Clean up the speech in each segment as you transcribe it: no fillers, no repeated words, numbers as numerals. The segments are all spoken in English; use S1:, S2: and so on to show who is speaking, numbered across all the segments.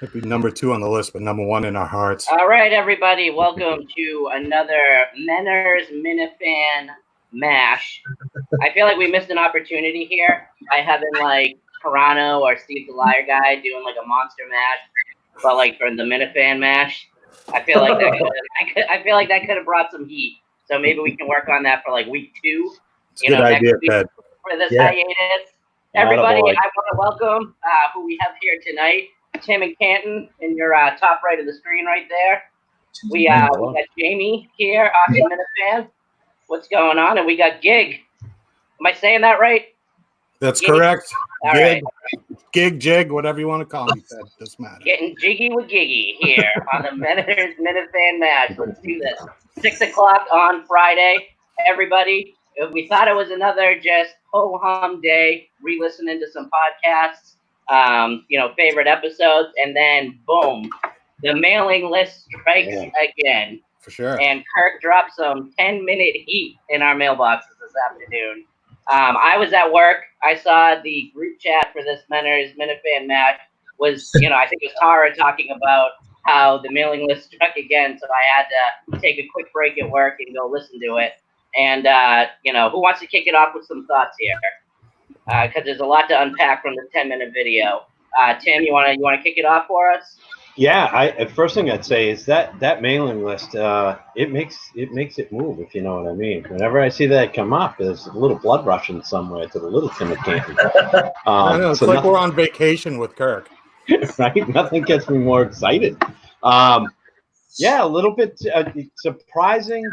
S1: It'd be number 2 on the list, but number 1 in our hearts.
S2: All right, everybody, welcome to another Menner's Minifan Mash. I feel like we missed an opportunity here by having like Toronto or Steve the Liar Guy doing like a monster mash, but like for the Minifan Mash. I feel like that could have brought some heat. So maybe we can work on that for like week 2.
S1: It's a good idea, Ted.
S2: For this hiatus. Everybody, I want to welcome who we have here tonight. Tim and Canton in your top right of the screen right there. We got Jamie here, Austin Minifan. What's going on? And we got Gig. Am I saying that right?
S1: That's correct.
S2: All right.
S1: Gig, Jig, whatever you want to call me. That doesn't matter.
S2: Getting jiggy with Giggy here on the Menner's Minifan Mash. Let's do this. 6 o'clock on Friday. Everybody, we thought it was another just ho-hum day, re-listening to some podcasts. Favorite episodes, and then boom, the mailing list strikes again.
S1: For sure.
S2: And Kirk dropped some 10-minute heat in our mailboxes this afternoon. I was at work. I saw the group chat for this Menner's Minifan Match was, I think it was Tara talking about how the mailing list struck again, so I had to take a quick break at work and go listen to it. And, who wants to kick it off with some thoughts here? Because there's a lot to unpack from the 10-minute video. Tim, you want to kick it off for us?
S3: Yeah, first thing I'd say is that mailing list, it makes it move, if you know what I mean. Whenever I see that come up, there's a little blood rushing somewhere to the little Tim of Canton.
S1: I know, it's like we're on vacation with Kirk.
S3: Right? Nothing gets me more excited. A little bit surprising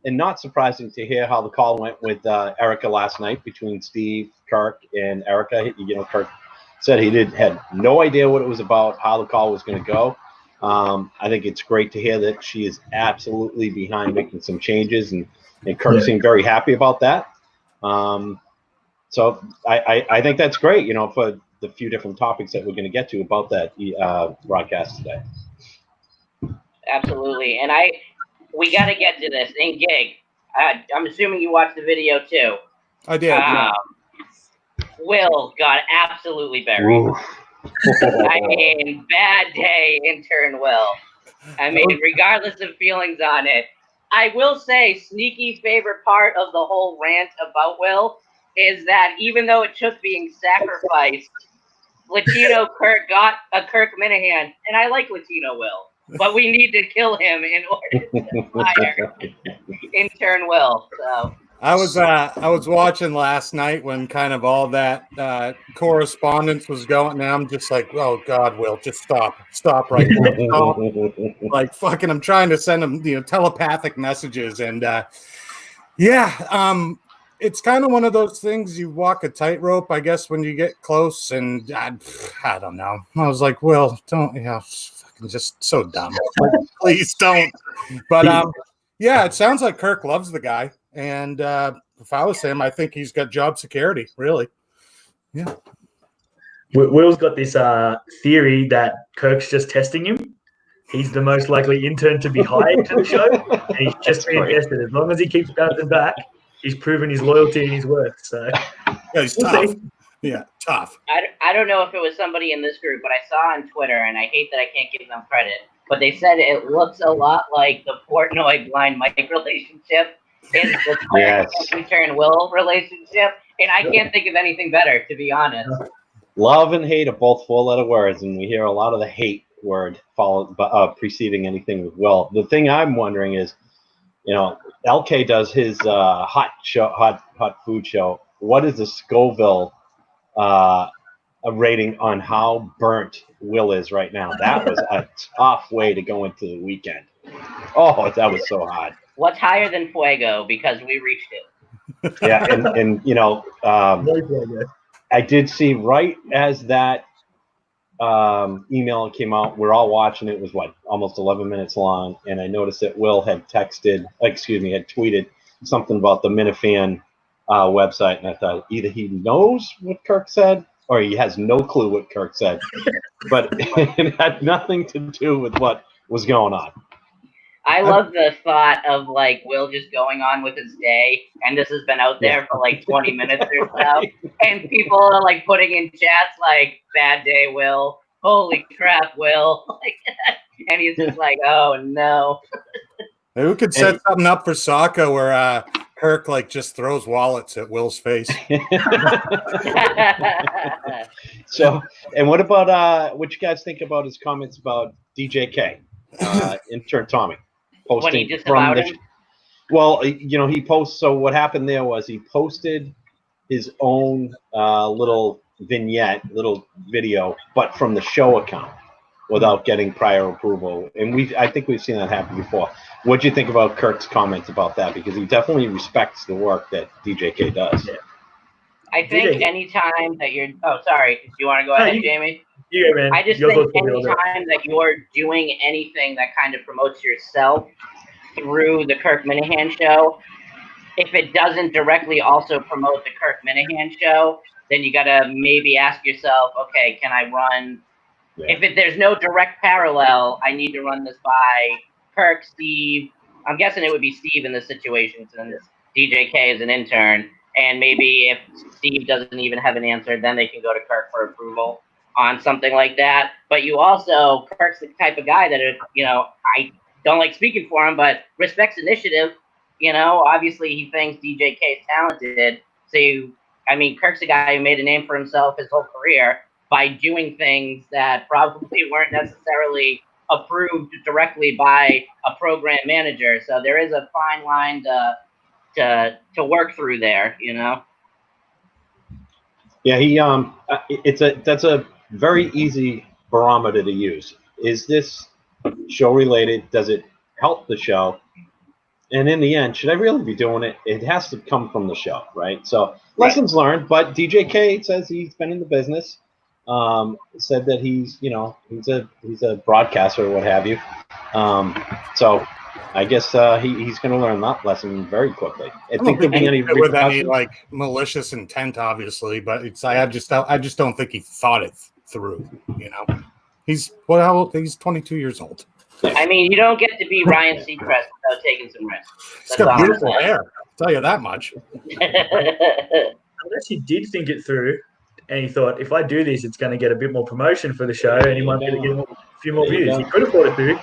S3: and not surprising to hear how the call went with Erica last night between Steve, Kirk, and Erica. Kirk said he had no idea what it was about, how the call was going to go. I think it's great to hear that she is absolutely behind making some changes, and Kirk seemed very happy about that. So I think that's great, for the few different topics that we're going to get to about that broadcast today.
S2: Absolutely. And we got to get to this. And Gig, I'm assuming you watched the video too.
S1: I did.
S2: Will got absolutely buried. I mean, bad day, intern Will. I mean, regardless of feelings on it, I will say sneaky favorite part of the whole rant about Will is that even though it took being sacrificed, Latino Kirk got a Kirk Minahan, and I like Latino Will. But we need to kill him in order to fire intern Will. So
S1: I was watching last night when kind of all that correspondence was going, and I'm just like, oh God, Will, just stop right now. Stop. Like fucking, I'm trying to send him telepathic messages, and it's kind of one of those things you walk a tightrope, I guess, when you get close, and I don't know. I was like, Will, don't, just so dumb. Like, please don't. But it sounds like Kirk loves the guy, and if I was him, I think he's got job security. Really, yeah.
S4: Will's got this theory that Kirk's just testing him. He's the most likely intern to be hired to the show, and he's just being tested. As long as he keeps bouncing back, he's proven his loyalty and his worth. So
S1: he's tough. Yeah, tough.
S2: I don't know if it was somebody in this group, but I saw on Twitter, and I hate that I can't give them credit, but they said it looks a lot like the Portnoy Blind Mike relationship is the intern Will relationship, and I can't think of anything better, to be honest.
S3: Love and hate are both four-letter words, and we hear a lot of the hate word followed preceding anything with Will. The thing I'm wondering is, LK does his hot food show. What is the Scoville a rating on how burnt Will is right now? That was a tough way to go into the weekend. Oh, that was so hot.
S2: What's higher than Fuego? Because we reached it.
S3: Yeah, and I did see right as that email came out, we're all watching it. It was almost 11 minutes long, and I noticed that Will had tweeted something about the Minifan website, and I thought either he knows what Kirk said or he has no clue what Kirk said, but it had nothing to do with what was going on.
S2: I love the thought of Will just going on with his day, and this has been out there for 20 minutes or so, and people are putting in chats bad day Will, holy crap, Will. And he's just like, oh, no.
S1: Maybe we could set something up for Sokka where Kirk like just throws wallets at Will's face.
S3: So, and what about what you guys think about his comments about DJK, intern Tommy, posting
S2: When he disavowed him?
S3: Well, he posts. So what happened there was he posted his own little vignette, little video, but from the show account without getting prior approval. And I think we've seen that happen before. What do you think about Kirk's comments about that? Because he definitely respects the work that DJK does.
S4: Yeah.
S2: I think anytime that you're... Oh, sorry. Do you want to go ahead, Jamie?
S4: Yeah, man.
S2: I just think anytime that you're doing anything that kind of promotes yourself through the Kirk Minahan show, if it doesn't directly also promote the Kirk Minahan show, then you got to maybe ask yourself, okay, can I run... Yeah. If there's no direct parallel, I need to run this by Kirk, Steve. I'm guessing it would be Steve in this situation since DJK is an intern. And maybe if Steve doesn't even have an answer, then they can go to Kirk for approval on something like that. But you also, Kirk's the type of guy that, I don't like speaking for him, but respects initiative. Obviously he thinks DJK is talented. So, Kirk's a guy who made a name for himself his whole career by doing things that probably weren't necessarily approved directly by a program manager. So there is a fine line to work through there,
S3: Yeah, that's a very easy barometer to use. Is this show related? Does it help the show? And in the end, should I really be doing it? It has to come from the show, right? So lessons learned. But DJK says he's been in the business. Said that he's a broadcaster or what have you. So I guess he's going to learn that lesson very quickly. I think there'll be any
S1: with any malicious intent, obviously, but I just don't think he thought it through. He's how old? He's 22 years old.
S2: You don't get to be Ryan Seacrest without taking some risks.
S1: He's got beautiful hair. I'll tell you that much.
S4: Unless he did think it through. And he thought, if I do this, it's going to get a bit more promotion for the show, and he might be able to get a few more views. He could have thought it through.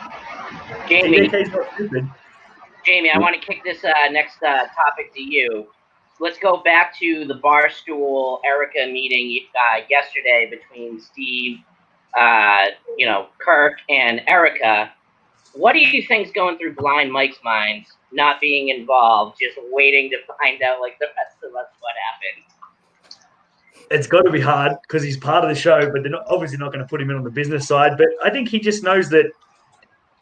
S2: Jamie, I want to kick this next topic to you. Let's go back to the Barstool Erica meeting yesterday between Steve, Kirk, and Erica. What do you think's going through Blind Mike's mind, not being involved, just waiting to find out, like the rest of us, what happened?
S4: It's got to be hard because he's part of the show, but they're obviously not going to put him in on the business side. But I think he just knows that,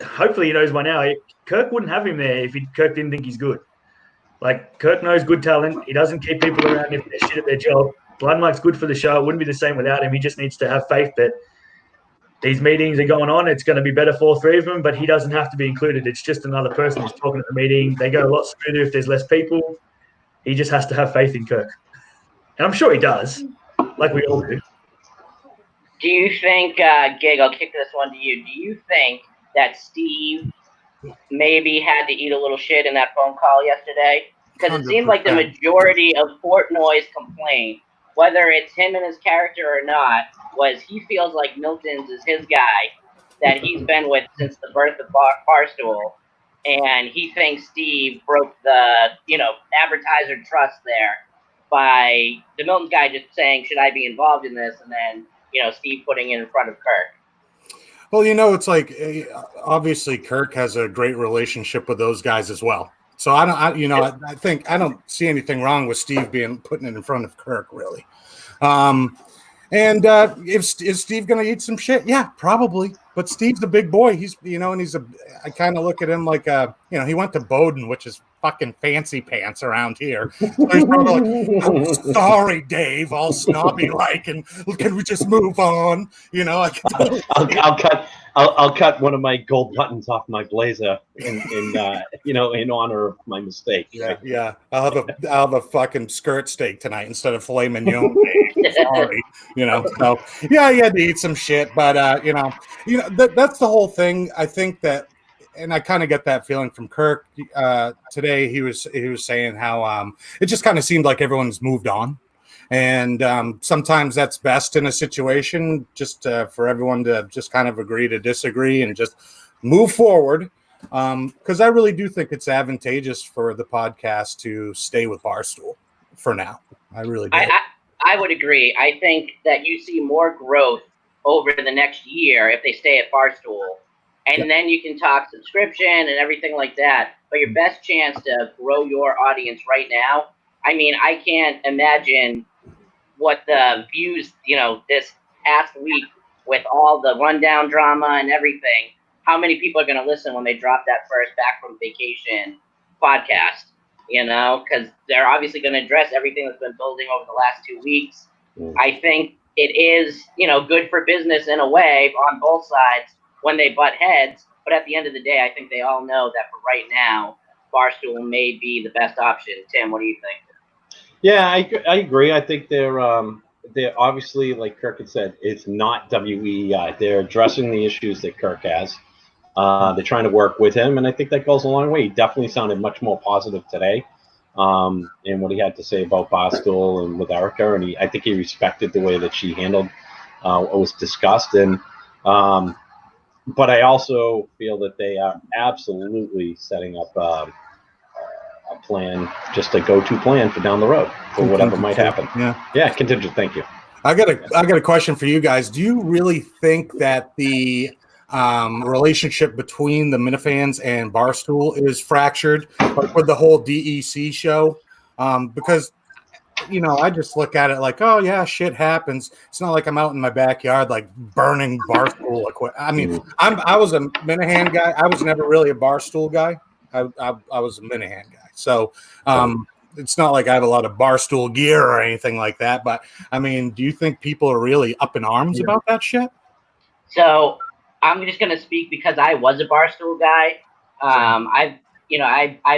S4: hopefully he knows by now, Kirk wouldn't have him there if Kirk didn't think he's good. Like, Kirk knows good talent. He doesn't keep people around if they're shit at their job. Blind Mike's good for the show. It wouldn't be the same without him. He just needs to have faith that these meetings are going on. It's going to be better for all three of them, but he doesn't have to be included. It's just another person who's talking at the meeting. They go a lot smoother if there's less people. He just has to have faith in Kirk. And I'm sure he does, like we all do.
S2: Do you think, Gig, I'll kick this one to you. Do you think that Steve maybe had to eat a little shit in that phone call yesterday? Because it seemed like the majority of Portnoy's complaint, whether it's him and his character or not, was he feels like Milton's is his guy that he's been with since the birth of Barstool. And he thinks Steve broke the, advertiser trust there by the Milton guy just saying, should I be involved in this? And then, Steve putting it in front of Kirk.
S1: Well, it's like, obviously Kirk has a great relationship with those guys as well. So I think I don't see anything wrong with Steve putting it in front of Kirk, really. And is Steve going to eat some shit? Yeah, probably. But Steve's a big boy. He's, and I kind of look at him like, he went to Bowdoin, which is fucking fancy pants around here. So he's probably like, I'm sorry, Dave, all snobby like, and can we just move on?
S3: I'll cut one of my gold buttons off my blazer in honor of my mistake.
S1: Yeah. I'll have a fucking skirt steak tonight instead of filet mignon. Sorry, So yeah, he had to eat some shit, but that's the whole thing. I think that, and I kind of get that feeling from Kirk today. He was saying how it just kind of seemed like everyone's moved on. And sometimes that's best in a situation, just for everyone to just kind of agree to disagree and just move forward. Because I really do think it's advantageous for the podcast to stay with Barstool for now. I really do.
S2: I would agree. I think that you see more growth over the next year if they stay at Barstool. And then you can talk subscription and everything like that. But your best chance to grow your audience right now, I mean, I can't imagine what the views, this past week with all the rundown drama and everything, how many people are going to listen when they drop that first Back from Vacation podcast, because they're obviously going to address everything that's been building over the last 2 weeks. I think it is, good for business in a way on both sides when they butt heads. But at the end of the day, I think they all know that for right now, Barstool may be the best option. Tim, what do you think?
S3: Yeah, I agree. I think they're obviously, like Kirk had said, it's not WEEI. They're addressing the issues that Kirk has. They're trying to work with him, and I think that goes a long way. He definitely sounded much more positive today in what he had to say about Barstool and with Erica, and I think he respected the way that she handled what was discussed. And but I also feel that they are absolutely setting up a plan, just a go-to plan for down the road for whatever might happen. Yeah, contingent. Thank you.
S1: I got a question for you guys. Do you really think that the relationship between the Minifans and Barstool is fractured, like with the whole DEC show? Because I just look at it like, oh yeah, shit happens. It's not like I'm out in my backyard like burning Barstool equipment. I mean, I was a Minahan guy. I was never really a Barstool guy. I was a Minahan guy. So it's not like I have a lot of Barstool gear or anything like that. But I mean, do you think people are really up in arms about that shit?
S2: So I'm just gonna speak because I was a Barstool guy. I've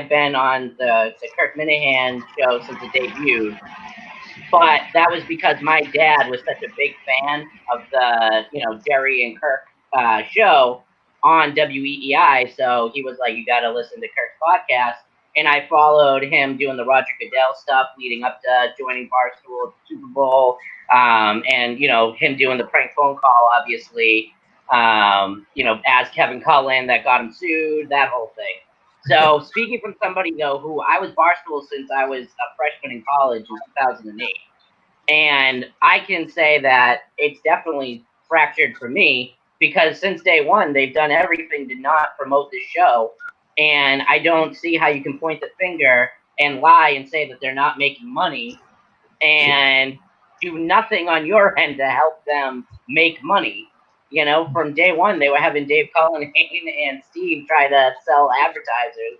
S2: been on the Kirk Minahan show since it debuted, but that was because my dad was such a big fan of the Jerry and Kirk show on WEEI. So he was like, "You got to listen to Kirk's podcast." And I followed him doing the Roger Goodell stuff leading up to joining Barstool at the Super Bowl, and him doing the prank phone call, obviously. As Kevin Cullen that got him sued, that whole thing. So speaking from somebody though who I was Barstool since I was a freshman in college in 2008, and I can say that it's definitely fractured for me because since day one they've done everything to not promote this show, and I don't see how you can point the finger and lie and say that they're not making money and do nothing on your end to help them make money. From day one, they were having Dave Cullen and Steve try to sell advertisers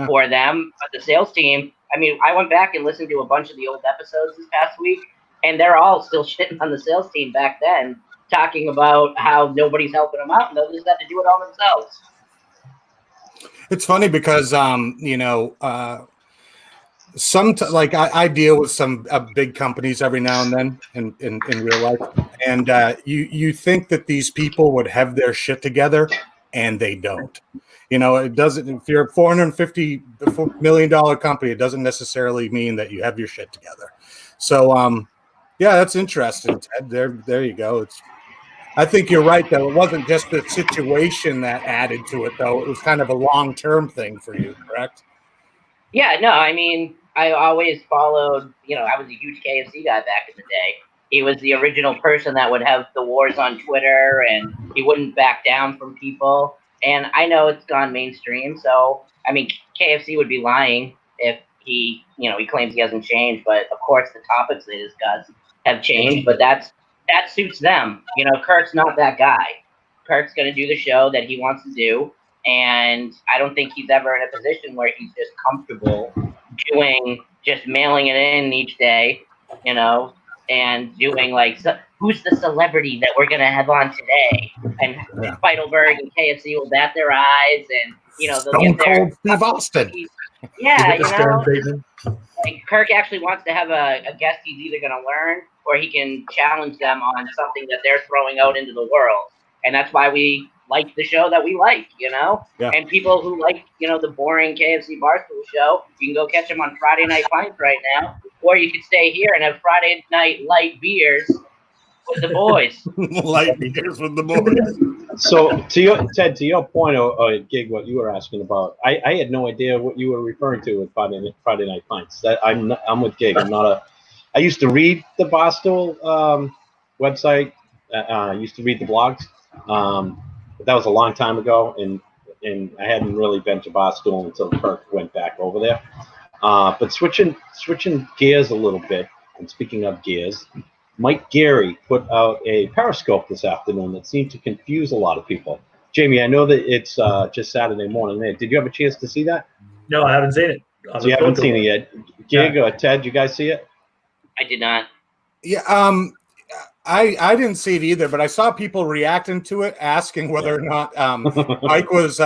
S2: for them. But the sales team, I mean, I went back and listened to a bunch of the old episodes this past week, and they're all still shitting on the sales team back then, talking about how nobody's helping them out and they'll just have to do it all themselves.
S1: It's funny because, I deal with some big companies every now and then in real life, and you think that these people would have their shit together, and they don't. It doesn't. If you're a $450 million company, it doesn't necessarily mean that you have your shit together. So, that's interesting, Ted. There you go. I think you're right, though. It wasn't just the situation that added to it, though. It was kind of a long-term thing for you, correct?
S2: Yeah, no, I mean, I always followed, I was a huge KFC guy back in the day. He was the original person that would have the wars on Twitter, and he wouldn't back down from people. And I know it's gone mainstream, so, I mean, KFC would be lying if he claims he hasn't changed. But, of course, the topics they discuss have changed, but that suits them. Kirk's not that guy. Kirk's going to do the show that he wants to do. And I don't think he's ever in a position where he's just comfortable just mailing it in each day, and doing who's the celebrity that we're going to have on today? And Feidelberg and KFC will bat their eyes and, they'll
S1: Stone Cold Steve Austin.
S2: Yeah, Kirk actually wants to have a guest he's either going to learn or he can challenge them on something that they're throwing out into the world. And that's why we like the show that we like, and people who like, the boring KFC Barstool show, you can go catch them on Friday Night Pints right now, or you could stay here and have Friday night light beers with the boys.
S1: Light beers with the boys.
S3: So, Ted, to your point, or Gig, what you were asking about, I had no idea what you were referring to with Friday Night Pints. I'm with Gig. I used to read the Barstool website. I used to read the blogs. But that was a long time ago, and I hadn't really been to Barstool until Kirk went back over there. But switching gears a little bit, and speaking of gears, Mike Geary put out a Periscope this afternoon that seemed to confuse a lot of people. Jamie, I know that it's just Saturday morning. Did you have a chance to see that?
S4: No, I haven't seen it.
S3: So you haven't seen it yet. Gig or Ted, you guys see it?
S2: I did not.
S1: Yeah, I didn't see it either, but I saw people reacting to it, asking whether or not Mike was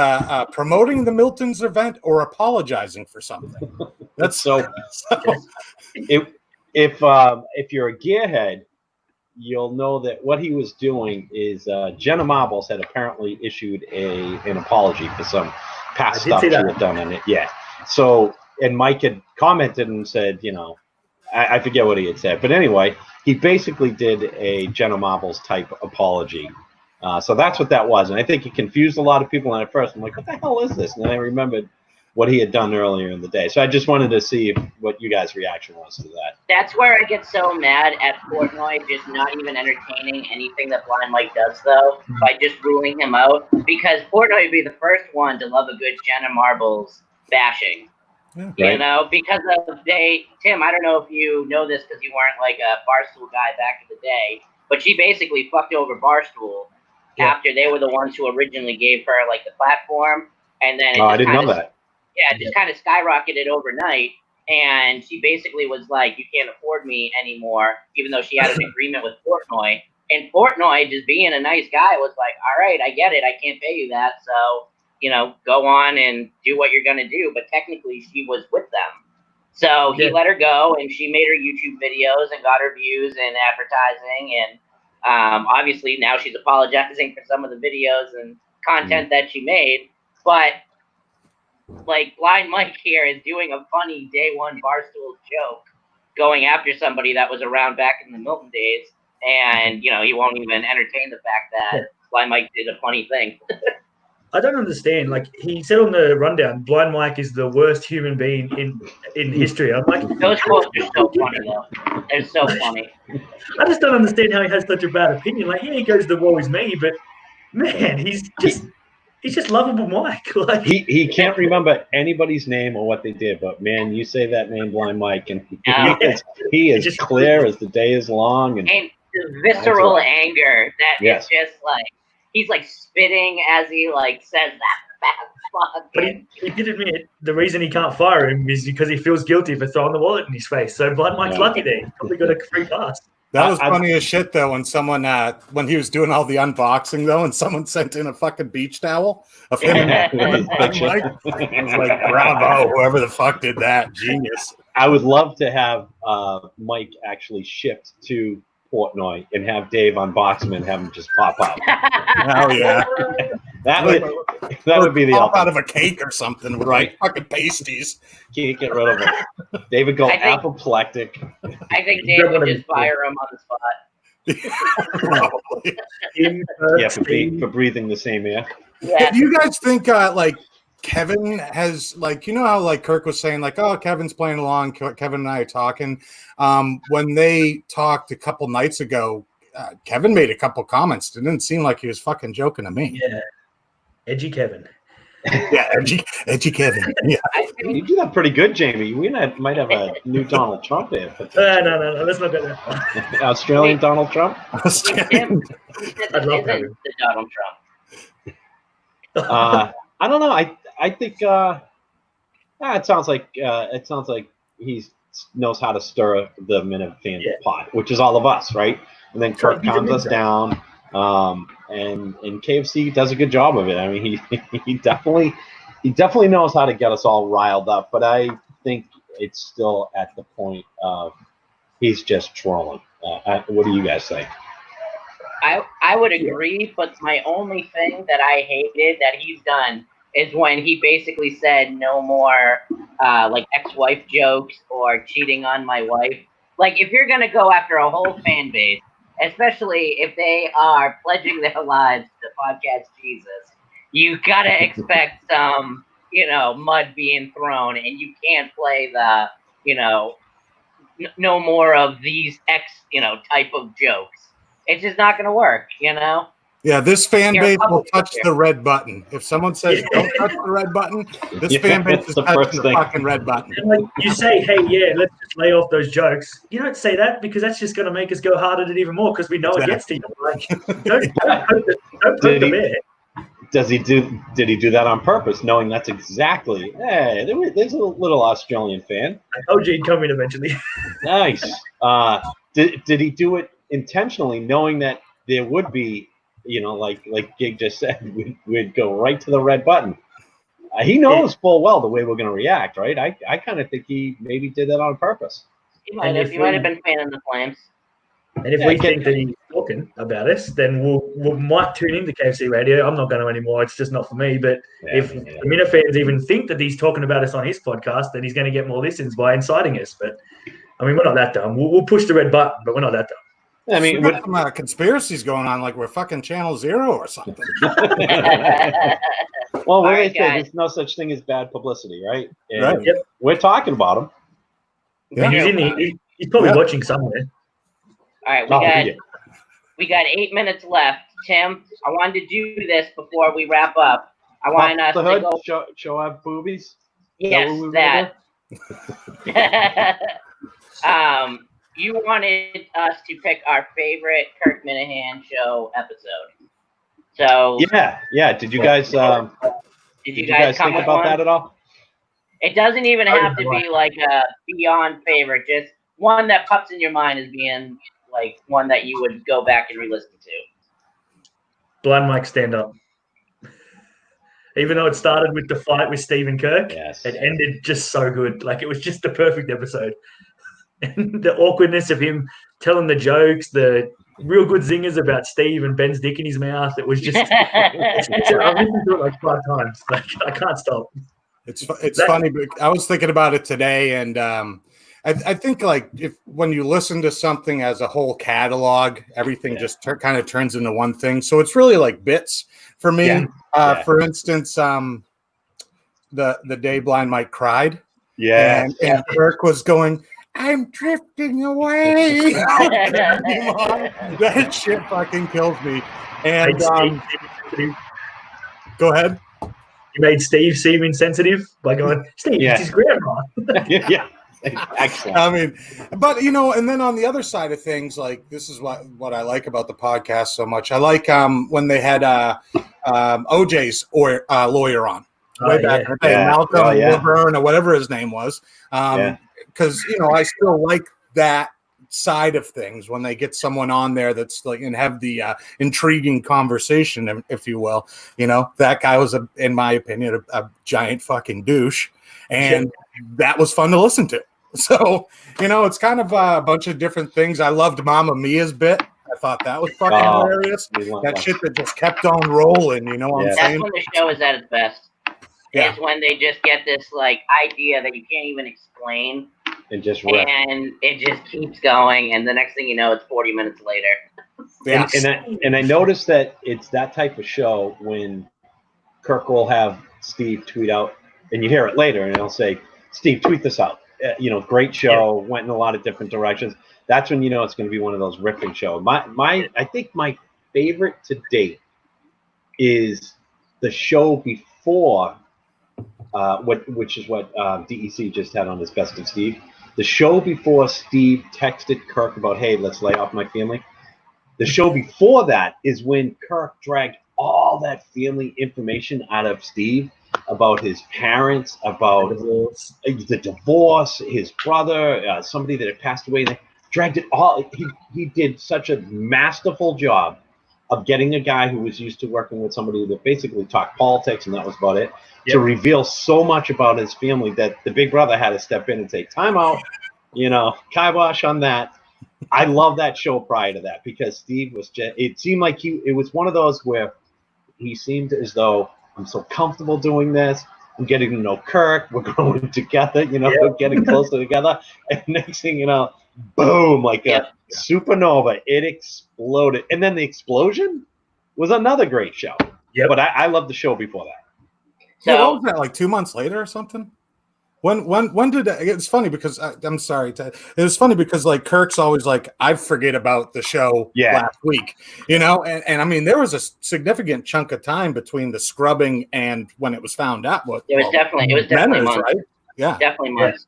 S1: promoting the Milton's event or apologizing for something. That's
S3: so. If you're a gearhead, you'll know that what he was doing is Jenna Marbles had apparently issued an apology for some past stuff she had done in it. Yeah. So, and Mike had commented and said, I forget what he had said, but anyway, he basically did a Jenna Marbles type apology. So that's what that was, and I think it confused a lot of people. And at first, I'm like, "What the hell is this?" And then I remembered what he had done earlier in the day. So I just wanted to see what you guys' reaction was to that.
S2: That's where I get so mad at Portnoy just not even entertaining anything that Blind Mike does, though, by just ruling him out. Because Portnoy would be the first one to love a good Jenna Marbles bashing. Yeah, because of Tim, I don't know if you know this because you weren't like a Barstool guy back in the day, but she basically fucked over Barstool after they were the ones who originally gave her like the platform, and then
S3: I didn't know that.
S2: Yeah, it just kind of skyrocketed overnight, and she basically was like, "You can't afford me anymore," even though she had an agreement with Portnoy. And Portnoy, just being a nice guy, was like, "All right, I get it. I can't pay you that, so." Go on and do what you're going to do. But technically, she was with them. So he let her go, and she made her YouTube videos and got her views and advertising. And obviously, now she's apologizing for some of the videos and content that she made. But, like, Blind Mike here is doing a funny day one Barstool joke going after somebody that was around back in the Milton days. And, he won't even entertain the fact that Blind Mike did a funny thing.
S4: I don't understand. Like he said on the rundown, Blind Mike is the worst human being in history. I'm like,
S2: those quotes are so funny, though. They're so funny.
S4: I just don't understand how he has such a bad opinion. Like, he goes, "The woe is me," but man, he's just lovable Mike. Like
S3: he can't remember anybody's name or what they did, but man, you say that name, Blind Mike, and he is just clear as the day is long, and
S2: the visceral anger that is just like. He's like spitting as he like says that.
S4: But he did admit the reason he can't fire him is because he feels guilty for throwing the wallet in his face. So Blind Mike's lucky there. He probably got a free pass.
S1: That was funny as shit though when someone when he was doing all the unboxing though, and someone sent in a fucking beach towel of him and Mike. I was like, bravo, whoever the fuck did that, genius.
S3: I would love to have Mike actually shipped to Portnoy and have Dave unbox him and have him just pop out.
S1: Oh yeah,
S3: that would be the
S1: pop out of a cake or something with like fucking pasties.
S3: Can't get rid of him. David go apoplectic.
S2: I think Dave would just fire him on the spot.
S3: For breathing the same air.
S2: Yeah.
S1: Do you guys think like Kevin has how like Kirk was saying like, oh, Kevin's playing along, Kevin and I are talking. When they talked a couple nights ago, Kevin made a couple comments. It didn't seem like he was fucking joking to me.
S4: Yeah, edgy Kevin.
S1: Yeah, edgy Kevin. Yeah,
S3: you do that pretty good, Jamie. We might have a new Donald Trump there.
S4: No, let's not go there.
S3: Australian Donald Trump.
S1: Australian.
S4: I'd love that.
S2: The Donald Trump.
S3: I don't know. I think it sounds like he knows how to stir the Minifan pot, which is all of us, right? And then Kirk calms us down, and KFC does a good job of it. I mean, he definitely knows how to get us all riled up. But I think it's still at the point of he's just trolling. What do you guys say?
S2: I would agree, but my only thing that I hated that he's done is when he basically said no more like ex-wife jokes or cheating on my wife. Like, if you're gonna go after a whole fan base, especially if they are pledging their lives to podcast Jesus, you gotta expect some, mud being thrown, and you can't play the, no more of these type of jokes. It's just not gonna work,
S1: Yeah, this fan
S2: You're a
S1: base will
S2: public
S1: touch
S2: figure.
S1: the red button. If someone says don't touch the red button, this fan base
S3: it's
S1: is
S3: the
S1: touching
S3: first
S1: the
S3: thing.
S1: fucking red button.
S4: And like you say, hey, yeah, let's just lay off those jokes. You don't say that because that's just going to make us go hard at it even more because we know it gets to you. Like, don't poke the bear.
S3: Did he do that on purpose, knowing that's exactly? Hey, there's a little Australian fan.
S4: I told you he'd come in eventually.
S3: Nice. Did he do it intentionally, knowing that there would be, like Gig just said, we'd go right to the red button? He knows full well the way we're going to react, right? I kind of think he maybe did that on purpose.
S2: He might have been fanning the flames.
S4: And if we think that he's talking about us, then we might tune into KFC Radio. I'm not going to anymore. It's just not for me. But if the Minifans even think that he's talking about us on his podcast, then he's going to get more listens by inciting us. But, I mean, we're not that dumb. We'll push the red button, but we're not that dumb.
S3: I mean,
S1: with some conspiracies going on, like we're fucking Channel Zero or something.
S3: Well, what they say, there's no such thing as bad publicity, right? And
S1: right.
S4: Yep.
S3: We're talking about him.
S4: Yeah. He's probably watching somewhere.
S2: All right, we got 8 minutes left. Tim, I wanted to do this before we wrap up. I want us to go
S3: show our boobies.
S2: Yes, that. You wanted us to pick our favorite Kirk Minahan show episode. So
S3: yeah. Did you guys come think about that at all?
S2: It doesn't even have to be like a beyond favorite. Just one that pops in your mind as being like one that you would go back and re-listen to.
S4: Blind Mike stand up. Even though it started with the fight with Steve and Kirk, it ended just so good. Like, it was just the perfect episode. And the awkwardness of him telling the jokes, the real good zingers about Steve and Ben's dick in his mouth. It was just, I've listened to it like 5 times. Like, I can't stop.
S1: It's funny, but I was thinking about it today, and I think like when you listen to something as a whole catalog, everything just kind of turns into one thing. So it's really like bits for me. For instance, the day Blind Mike cried, and Kirk was going, "I'm drifting away." That shit fucking kills me. And go ahead.
S4: You made Steve seem insensitive by going, "Steve, it's his grandma."
S3: Excellent.
S1: I mean, but and then on the other side of things, like, this is what I like about the podcast so much. I like when they had OJ's lawyer on way back in the day, Malcolm Wilburn or whatever his name was, because I still like that side of things when they get someone on there that's like and have the intriguing conversation, if you will. That guy was in my opinion a giant fucking douche, and that was fun to listen to. So it's kind of a bunch of different things. I loved Mamma Mia's bit. I thought that was fucking hilarious. That shit that just kept on rolling. What I'm saying?
S2: That's when the show is at its best. Is when they just get this like idea that you can't even explain.
S3: And just
S2: and it just keeps going, and the next thing you know, it's 40 minutes later.
S3: And I noticed that it's that type of show when Kirk will have Steve tweet out, and you hear it later, and he'll say, "Steve, tweet this out. Great show, went in a lot of different directions." That's when it's going to be one of those riffing shows. I think my favorite to date is the show before, which is what DEC just had on his Best of Steve. The show before Steve texted Kirk about, "Hey, let's lay off my family." The show before that is when Kirk dragged all that family information out of Steve about his parents, about the divorce, his brother, somebody that had passed away. They dragged it all. He did such a masterful job of getting a guy who was used to working with somebody that basically talked politics, and that was about it, to reveal so much about his family that the big brother had to step in and say, "Time out, kibosh on that." I love that show prior to that because Steve was it seemed like it was one of those where he seemed as though, "I'm so comfortable doing this. I'm getting to know Kirk. We're growing together. We're getting closer together. And next thing you know, boom, like a supernova. It exploded. And then the explosion was another great show.
S4: Yep.
S3: But I loved the show before that.
S2: So,
S1: yeah, what was that, like 2 months later or something? When did it's funny because I'm sorry, Ted. It was funny because like Kirk's always like, I forget about the show last week, and I mean there was a significant chunk of time between the scrubbing and when it was found out.
S2: It was definitely months,
S1: right? Yeah,
S2: definitely months.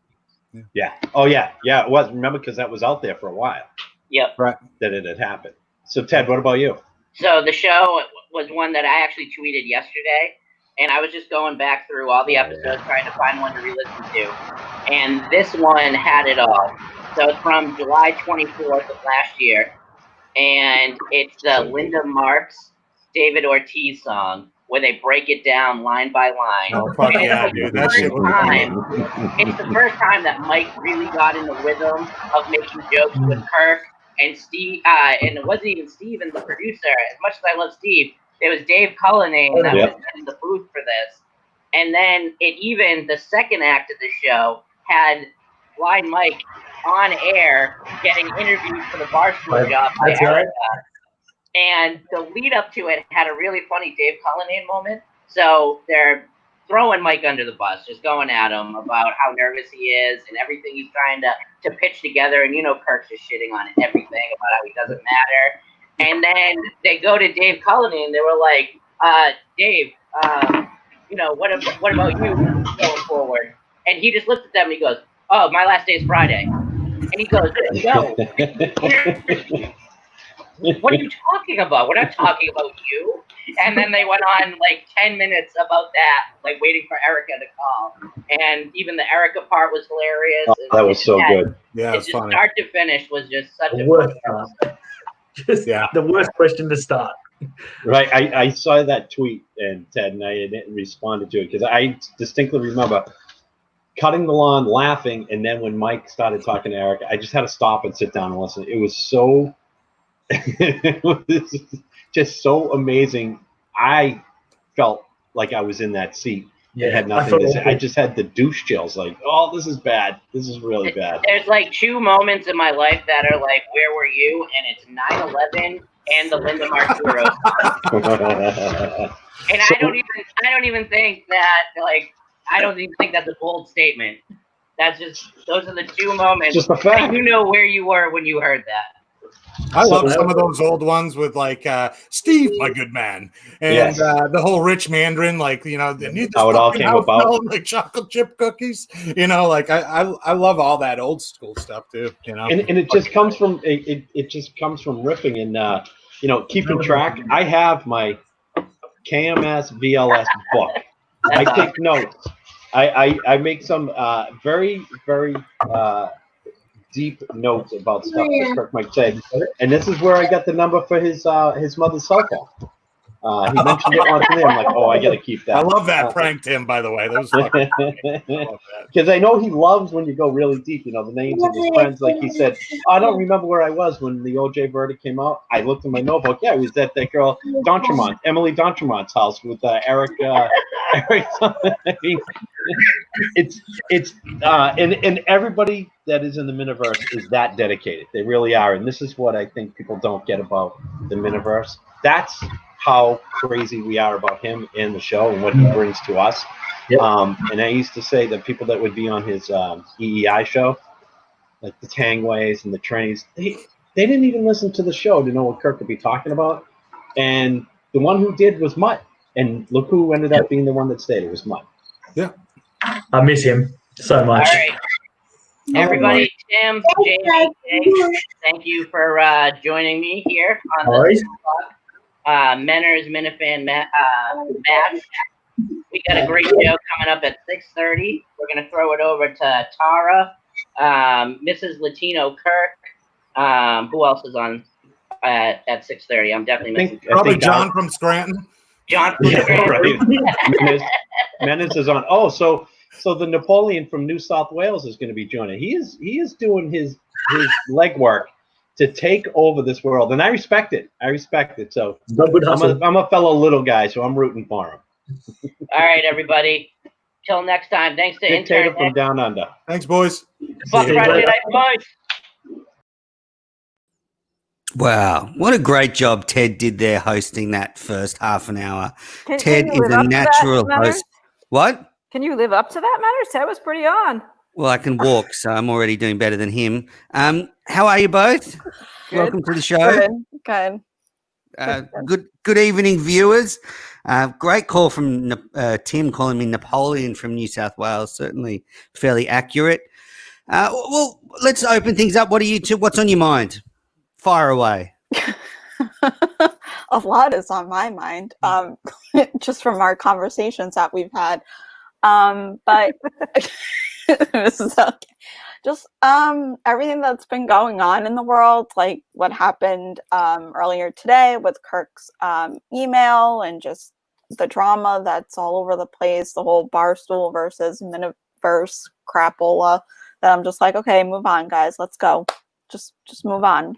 S3: Yeah. Oh yeah, it was. Remember, because that was out there for a while.
S2: Yep.
S1: right.
S3: That it had happened. So Ted, what about you?
S2: So the show was one that I actually tweeted yesterday. And I was just going back through all the episodes, trying to find one to re-listen to. And this one had it all. So it's from July 24th of last year. And it's the Linda Marks, David Ortiz song, where they break it down line by line.
S1: Oh, fuck yeah, dude. That shit was
S2: It's the first time that Mike really got in the rhythm of making jokes with Kirk and Steve. And it wasn't even Steve and the producer. As much as I love Steve, it was Dave Cullinane that was in the booth for this. And then the second act of the show had Blind Mike on air getting interviewed for the Barstool job by Erica. And the lead up to it had a really funny Dave Cullinane moment. So they're throwing Mike under the bus, just going at him about how nervous he is and everything he's trying to pitch together. And Kirk's just shitting on everything about how he doesn't matter. And then they go to Dave Cullinane. They were like, Dave, what about you going forward? And he just looked at them and he goes, oh, my last day is Friday. And he goes, no. What are you talking about? We're not talking about you. And then they went on like 10 minutes about that, like waiting for Erica to call. And even the Erica part was hilarious.
S3: Oh, that was so good.
S1: Yeah,
S2: it's
S1: just funny.
S2: Start to finish was just such a
S4: worst the worst question to start.
S3: Right. I saw that tweet, and Ted and I responded to it because I distinctly remember cutting the lawn, laughing, and then when Mike started talking to Eric, I just had to stop and sit down and listen. It was so it was just so amazing. I felt like I was in that seat. Yeah, it had nothing to say. I just had the douche chills, like, oh, this is bad. This is really bad.
S2: There's like two moments in my life that are like, where were you? And it's 9/11 and the Linda Marks Hero. And I don't even think that I don't even think that's a bold statement. That's just those are the two moments.
S3: Just a fact.
S2: You know where you were when you heard that.
S1: I love some of those old ones with like Steve, my good man, and the whole rich Mandarin, like how it
S3: all came about,
S1: like chocolate chip cookies. I love all that old school stuff too.
S3: And it just comes from it just comes from riffing and keeping track. I have my KMS VLS book. I take notes. I make some very very deep notes about stuff that Kirk might say, and this is where I got the number for his mother's cell phone. He mentioned it once, and I'm like, oh, I got to keep that.
S1: I love that prank, Tim. By the way, that was
S3: because I know he loves when you go really deep. The names of his friends. Like he said, I don't remember where I was when the OJ verdict came out. I looked in my notebook. Yeah, it was at that girl D'Entremont, Emily D'Entremont's house with Eric. Eric. I mean, and everybody that is in the Miniverse is that dedicated. They really are, and this is what I think people don't get about the Miniverse. That's how crazy we are about him and the show and what he brings to us. Yep. And I used to say that people that would be on his EEI show, like the Tangways and the Trannies, they didn't even listen to the show to know what Kirk would be talking about. And the one who did was Mutt. And look who ended up being the one that stayed. It was Mutt.
S1: Yeah.
S4: I miss him so much.
S2: All right. Everybody, Tim, Jamie, thank you for joining me here on this Menner's Minifan match. We got a great show coming up at 6:30. We're going to throw it over to Tara, Mrs. Latino Kirk. Who else is on at 6:30? I'm definitely missing.
S1: Probably John from Scranton.
S2: John from Scranton.
S3: Right. Menace is on. Oh, so the Napoleon from New South Wales is going to be joining. He is doing his legwork to take over this world, and I respect it. So I'm a fellow little guy, so I'm rooting for him.
S2: All right, everybody. Till next time. Thanks to
S3: Dictator
S2: intern.
S3: from down under.
S1: Thanks, boys.
S2: Fuck
S4: See you
S2: Friday
S4: later.
S2: Night Boys.
S5: Wow, what a great job Ted did there hosting that first half an hour.
S6: Can
S5: Ted
S6: you
S5: is
S6: live
S5: a
S6: up to that,
S5: natural
S6: Matters?
S5: host. What?
S6: Can you live up to that, Matters? Ted was pretty on.
S5: Well, I can walk, so I'm already doing better than him. How are you both?
S6: Good.
S5: Welcome to the show.
S6: Good.
S5: Good evening, viewers. Great call from Tim calling me Napoleon from New South Wales. Certainly fairly accurate. Well, let's open things up. What are you two? What's on your mind? Fire away.
S7: A lot is on my mind, just from our conversations that we've had. But this is okay. Just everything that's been going on in the world, like what happened earlier today with Kirk's email, and just the drama that's all over the place, the whole Barstool versus Miniverse crapola. That I'm just like, okay, move on, guys, let's go. Just move on.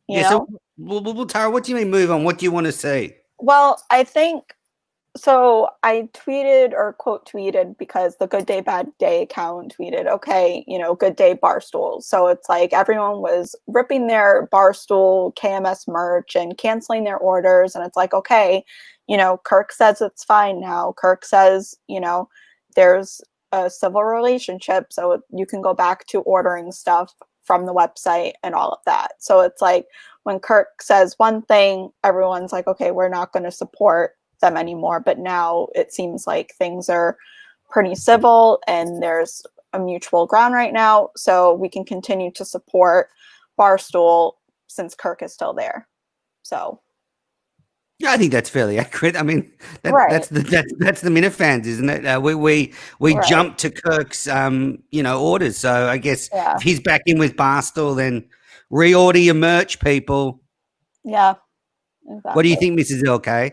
S7: You know?
S5: So, well, Tara, what do you mean move on? What do you want to see?
S7: Well, I think so. I tweeted or quote tweeted because the Good Day Bad Day account tweeted, okay, good day Barstool. So it's like everyone was ripping their Barstool KMS merch and canceling their orders. And it's like, okay, Kirk says it's fine now. Kirk says, there's a civil relationship. So you can go back to ordering stuff from the website and all of that. So it's like when Kirk says one thing, everyone's like, okay, we're not going to support them anymore. But now it seems like things are pretty civil and there's a mutual ground right now. So we can continue to support Barstool since Kirk is still there. So.
S5: Yeah, I think that's fairly accurate. I mean,
S7: right.
S5: that's the Minifans, isn't it? We
S7: right.
S5: jump to Kirk's orders. So I guess if he's back in with Barstool, then reorder your merch, people.
S7: Yeah, exactly.
S5: What do you think, Mrs. LK?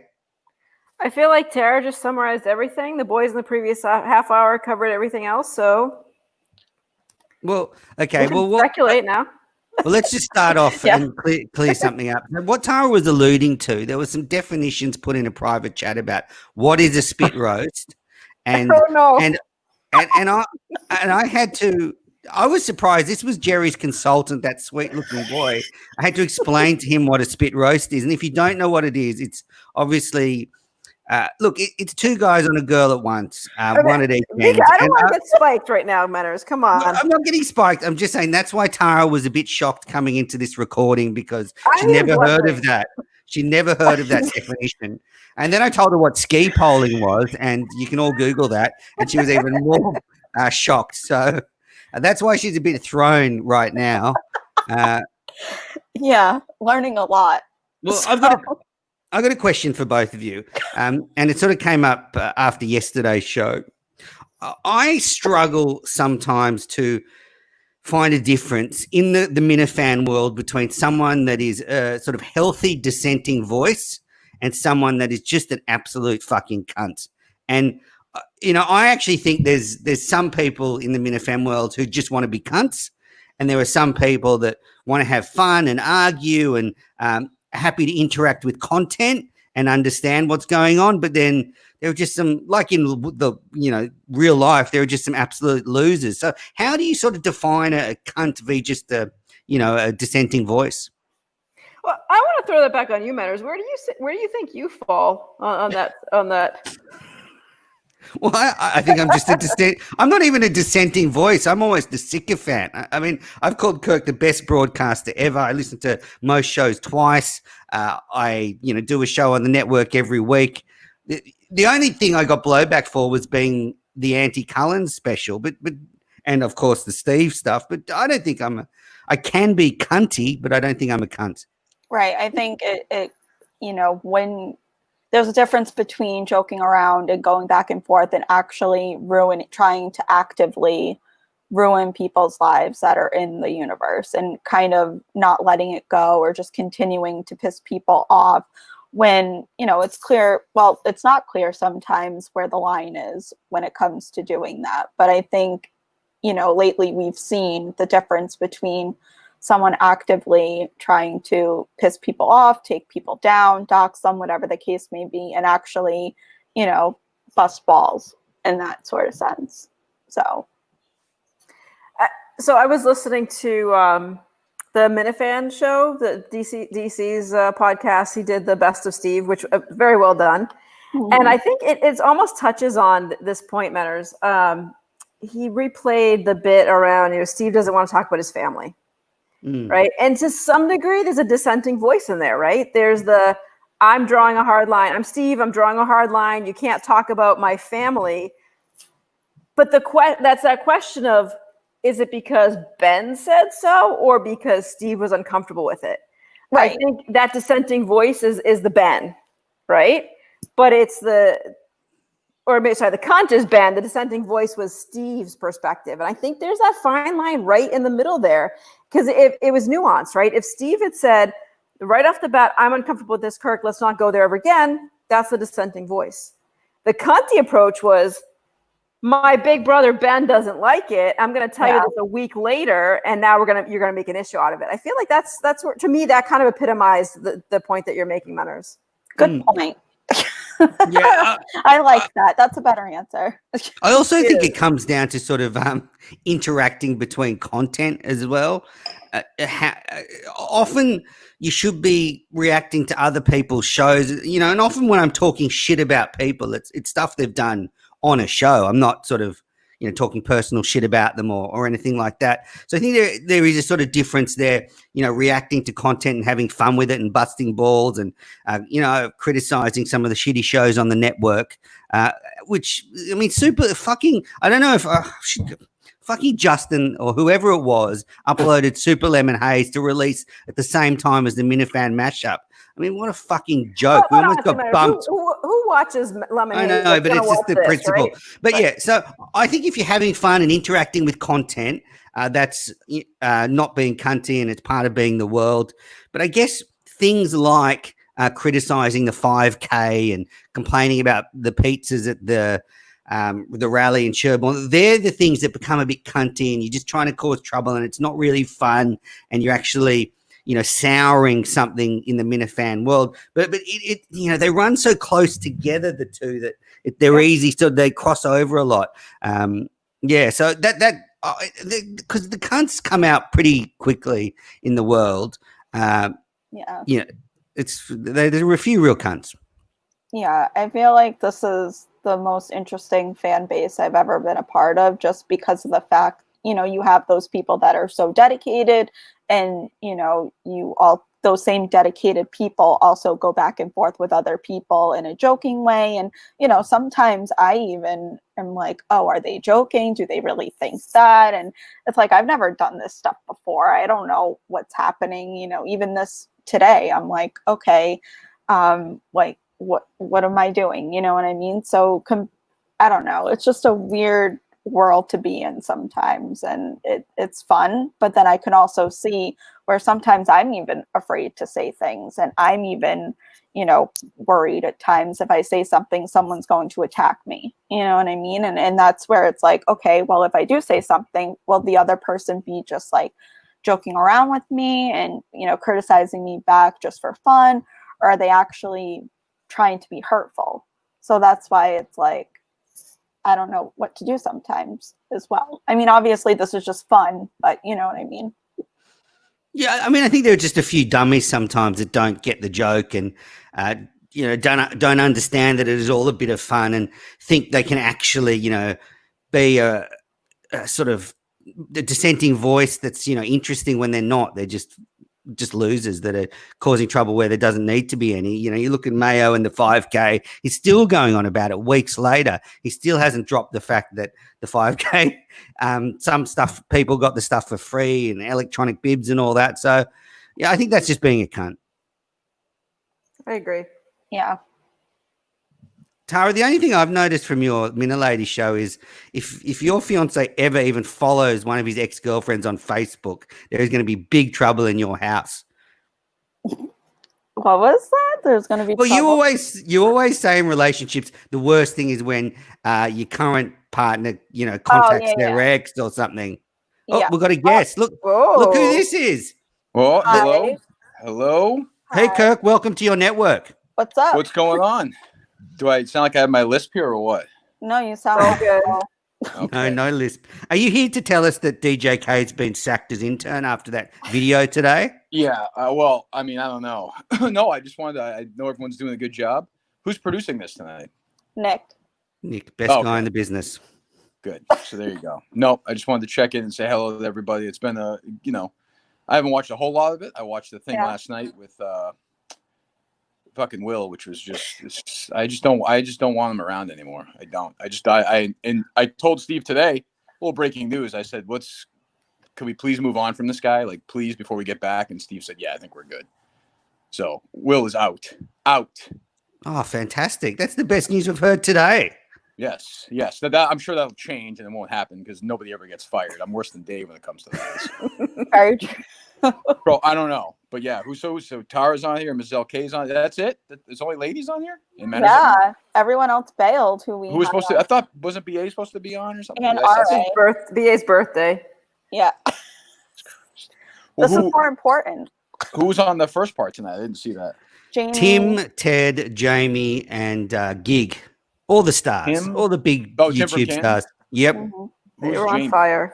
S6: I feel like Tara just summarized everything. The boys in the previous half hour covered everything else. So,
S5: well, okay. Well,
S6: speculate now.
S5: Well, let's just start off and clear something up. What Tara was alluding to, there were some definitions put in a private chat about what is a spit roast, and and I had to. I was surprised. This was Jerry's consultant, that sweet-looking boy. I had to explain to him what a spit roast is, and if you don't know what it is, it's obviously. It's two guys on a girl at once, one at each end.
S6: I don't want to get spiked right now, Manners. Come on.
S5: I'm not getting spiked. I'm just saying that's why Tara was a bit shocked coming into this recording because she never heard of that. She never heard of that definition. And then I told her what ski polling was, and you can all Google that, and she was even more shocked. So that's why she's a bit thrown right now.
S7: Yeah, learning a lot.
S5: Well, I've got a question for both of you, and it sort of came up after yesterday's show. I struggle sometimes to find a difference in the Minifan world between someone that is a sort of healthy dissenting voice and someone that is just an absolute fucking cunt. And I actually think there's some people in the Minifan world who just want to be cunts, and there are some people that want to have fun and argue and happy to interact with content and understand what's going on, but then there are just some, like in the real life, there are just some absolute losers. So how do you sort of define a cunt v just a dissenting voice?
S6: Well, I want to throw that back on you, Manners. Where do you think you fall on that?
S5: Well, I think I'm just I'm not even a dissenting voice. I'm almost a sycophant. I mean, I've called Kirk the best broadcaster ever. I listen to most shows twice. I do a show on the network every week. The only thing I got blowback for was being the anti-Cullen special, but and of course the Steve stuff. But I don't think I can be cunty, but I don't think I'm a cunt.
S7: Right. I think it when there's a difference between joking around and going back and forth and actually trying to actively ruin people's lives that are in the universe and kind of not letting it go or just continuing to piss people off when, it's clear. Well, it's not clear sometimes where the line is when it comes to doing that. But I think, lately we've seen the difference between someone actively trying to piss people off, take people down, dox them, whatever the case may be, and actually, bust balls in that sort of sense. So
S6: I was listening to the Minifan show, the DC's podcast. He did the Best of Steve, which very well done. And I think it almost touches on this point, Menners. He replayed the bit around, Steve doesn't want to talk about his family, right? And to some degree, there's a dissenting voice in there, right? There's I'm drawing a hard line. I'm Steve. I'm drawing a hard line. You can't talk about my family. But that's that question of, is it because Ben said so or because Steve was uncomfortable with it? Right. I think that dissenting voice is the Ben, right? But it's the cunt is Ben. The dissenting voice was Steve's perspective. And I think there's that fine line right in the middle there, because it was nuanced, right? If Steve had said right off the bat, I'm uncomfortable with this, Kirk, let's not go there ever again, that's the dissenting voice. The cunty approach was, my big brother Ben doesn't like it. I'm going to tell you this a week later, and now you're going to make an issue out of it. I feel like that's where, to me, that kind of epitomized the point that you're making, Menners.
S7: Good point. I like that. That's a better answer.
S5: I also think it comes down to sort of interacting between content as well. Often you should be reacting to other people's shows, and often when I'm talking shit about people, it's stuff they've done on a show. I'm not sort of, talking personal shit about them or anything like that. So I think there is a sort of difference there, reacting to content and having fun with it and busting balls and, criticizing some of the shitty shows on the network, which, I mean, super fucking, I don't know if fucking Justin or whoever it was uploaded Super Lemon Haze to release at the same time as the Minifan mashup. I mean, what a fucking joke. We almost got bumped.
S6: Who watches Lemon Haze?
S5: I know, but it's just the principle. Right? But yeah, so I think if you're having fun and interacting with content, that's not being cunty and it's part of being the world. But I guess things like criticizing the 5K and complaining about the pizzas at the rally in Sherborne, they're the things that become a bit cunty and you're just trying to cause trouble and it's not really fun and you're actually souring something in the Minifan world, but it they run so close together, the two, that they're easy, so they cross over a lot. So that because the cunts come out pretty quickly in the world. There are a few real cunts.
S7: Yeah, I feel like this is the most interesting fan base I've ever been a part of, just because of the fact, you have those people that are so dedicated, and those same dedicated people also go back and forth with other people in a joking way. And sometimes I even am like, oh, are they joking? Do they really think that? And it's like, I've never done this stuff before. I don't know what's happening. Even this today, I'm like, okay, like what am I doing? You know what I mean? So I don't know. It's just a weird world to be in sometimes, and it's fun, but then I can also see where sometimes I'm even afraid to say things, and I'm even worried at times if I say something, someone's going to attack me, you know what I mean? And that's where it's like, okay, well, if I do say something, will the other person be just like joking around with me and criticizing me back just for fun, or are they actually trying to be hurtful? So that's why it's like, I don't know what to do sometimes as well. I mean, obviously this is just fun, but you know what I mean?
S5: Yeah, I mean, I think there are just a few dummies sometimes that don't get the joke and, don't understand that it is all a bit of fun and think they can actually, be a sort of the dissenting voice that's, interesting when they're not. They're just losers that are causing trouble where there doesn't need to be any. You look at Mayo and the 5K, he's still going on about it weeks later. He still hasn't dropped the fact that the 5K, some stuff, people got the stuff for free and electronic bibs and all that. So, yeah, I think that's just being a cunt.
S6: I agree.
S7: Yeah.
S5: Tara, the only thing I've noticed from your Minilady show is if your fiance ever even follows one of his ex-girlfriends on Facebook, there is going to be big trouble in your house.
S7: What was that? There's going to be trouble?
S5: You always say in relationships, the worst thing is when your current partner, contacts their ex or something. Oh, we've got a guest. Look who this is.
S8: Oh, hello.
S7: Hi.
S8: Hello.
S5: Hey, Kirk, welcome to your network.
S7: What's up?
S8: What's going on? Do I sound like I have my lisp here or what?
S7: No, you sound
S6: So good.
S8: Okay.
S5: No lisp. Are you here to tell us that DJ K's been sacked as intern after that video today?
S8: Yeah. Well, I mean, I don't know. No, I just wanted to. I know everyone's doing a good job. Who's producing this tonight?
S7: Nick.
S5: Nick, best
S8: Oh,
S5: guy
S8: okay.
S5: in the business.
S8: Good. So there you go. No, I just wanted to check in and say hello to everybody. It's been I haven't watched a whole lot of it. I watched the thing last night with fucking Will, which was just I just don't want him around anymore. I don't. I told Steve today, a little breaking news. I said, can we please move on from this guy? Like, please, before we get back. And Steve said, yeah, I think we're good. So Will is out.
S5: Oh, fantastic. That's the best news we've heard today.
S8: Yes. That I'm sure that'll change and it won't happen because nobody ever gets fired. I'm worse than Dave when it comes to that.
S7: Very true.
S8: Bro, I don't know. But yeah, so Tara's on here, Ms. K's on. That's it? There's only ladies on here? And men
S7: Yeah, everyone else bailed. Who was
S8: supposed to? I thought, wasn't BA supposed to be on or something?
S7: And
S6: BA's birthday.
S7: Yeah.
S8: Well,
S7: This is more important.
S8: Who was on the first part tonight? I didn't see that.
S7: Jamie.
S5: Tim, Ted, Jamie, and Gig. All the stars. All the big YouTube stars. Yep.
S6: They were on fire.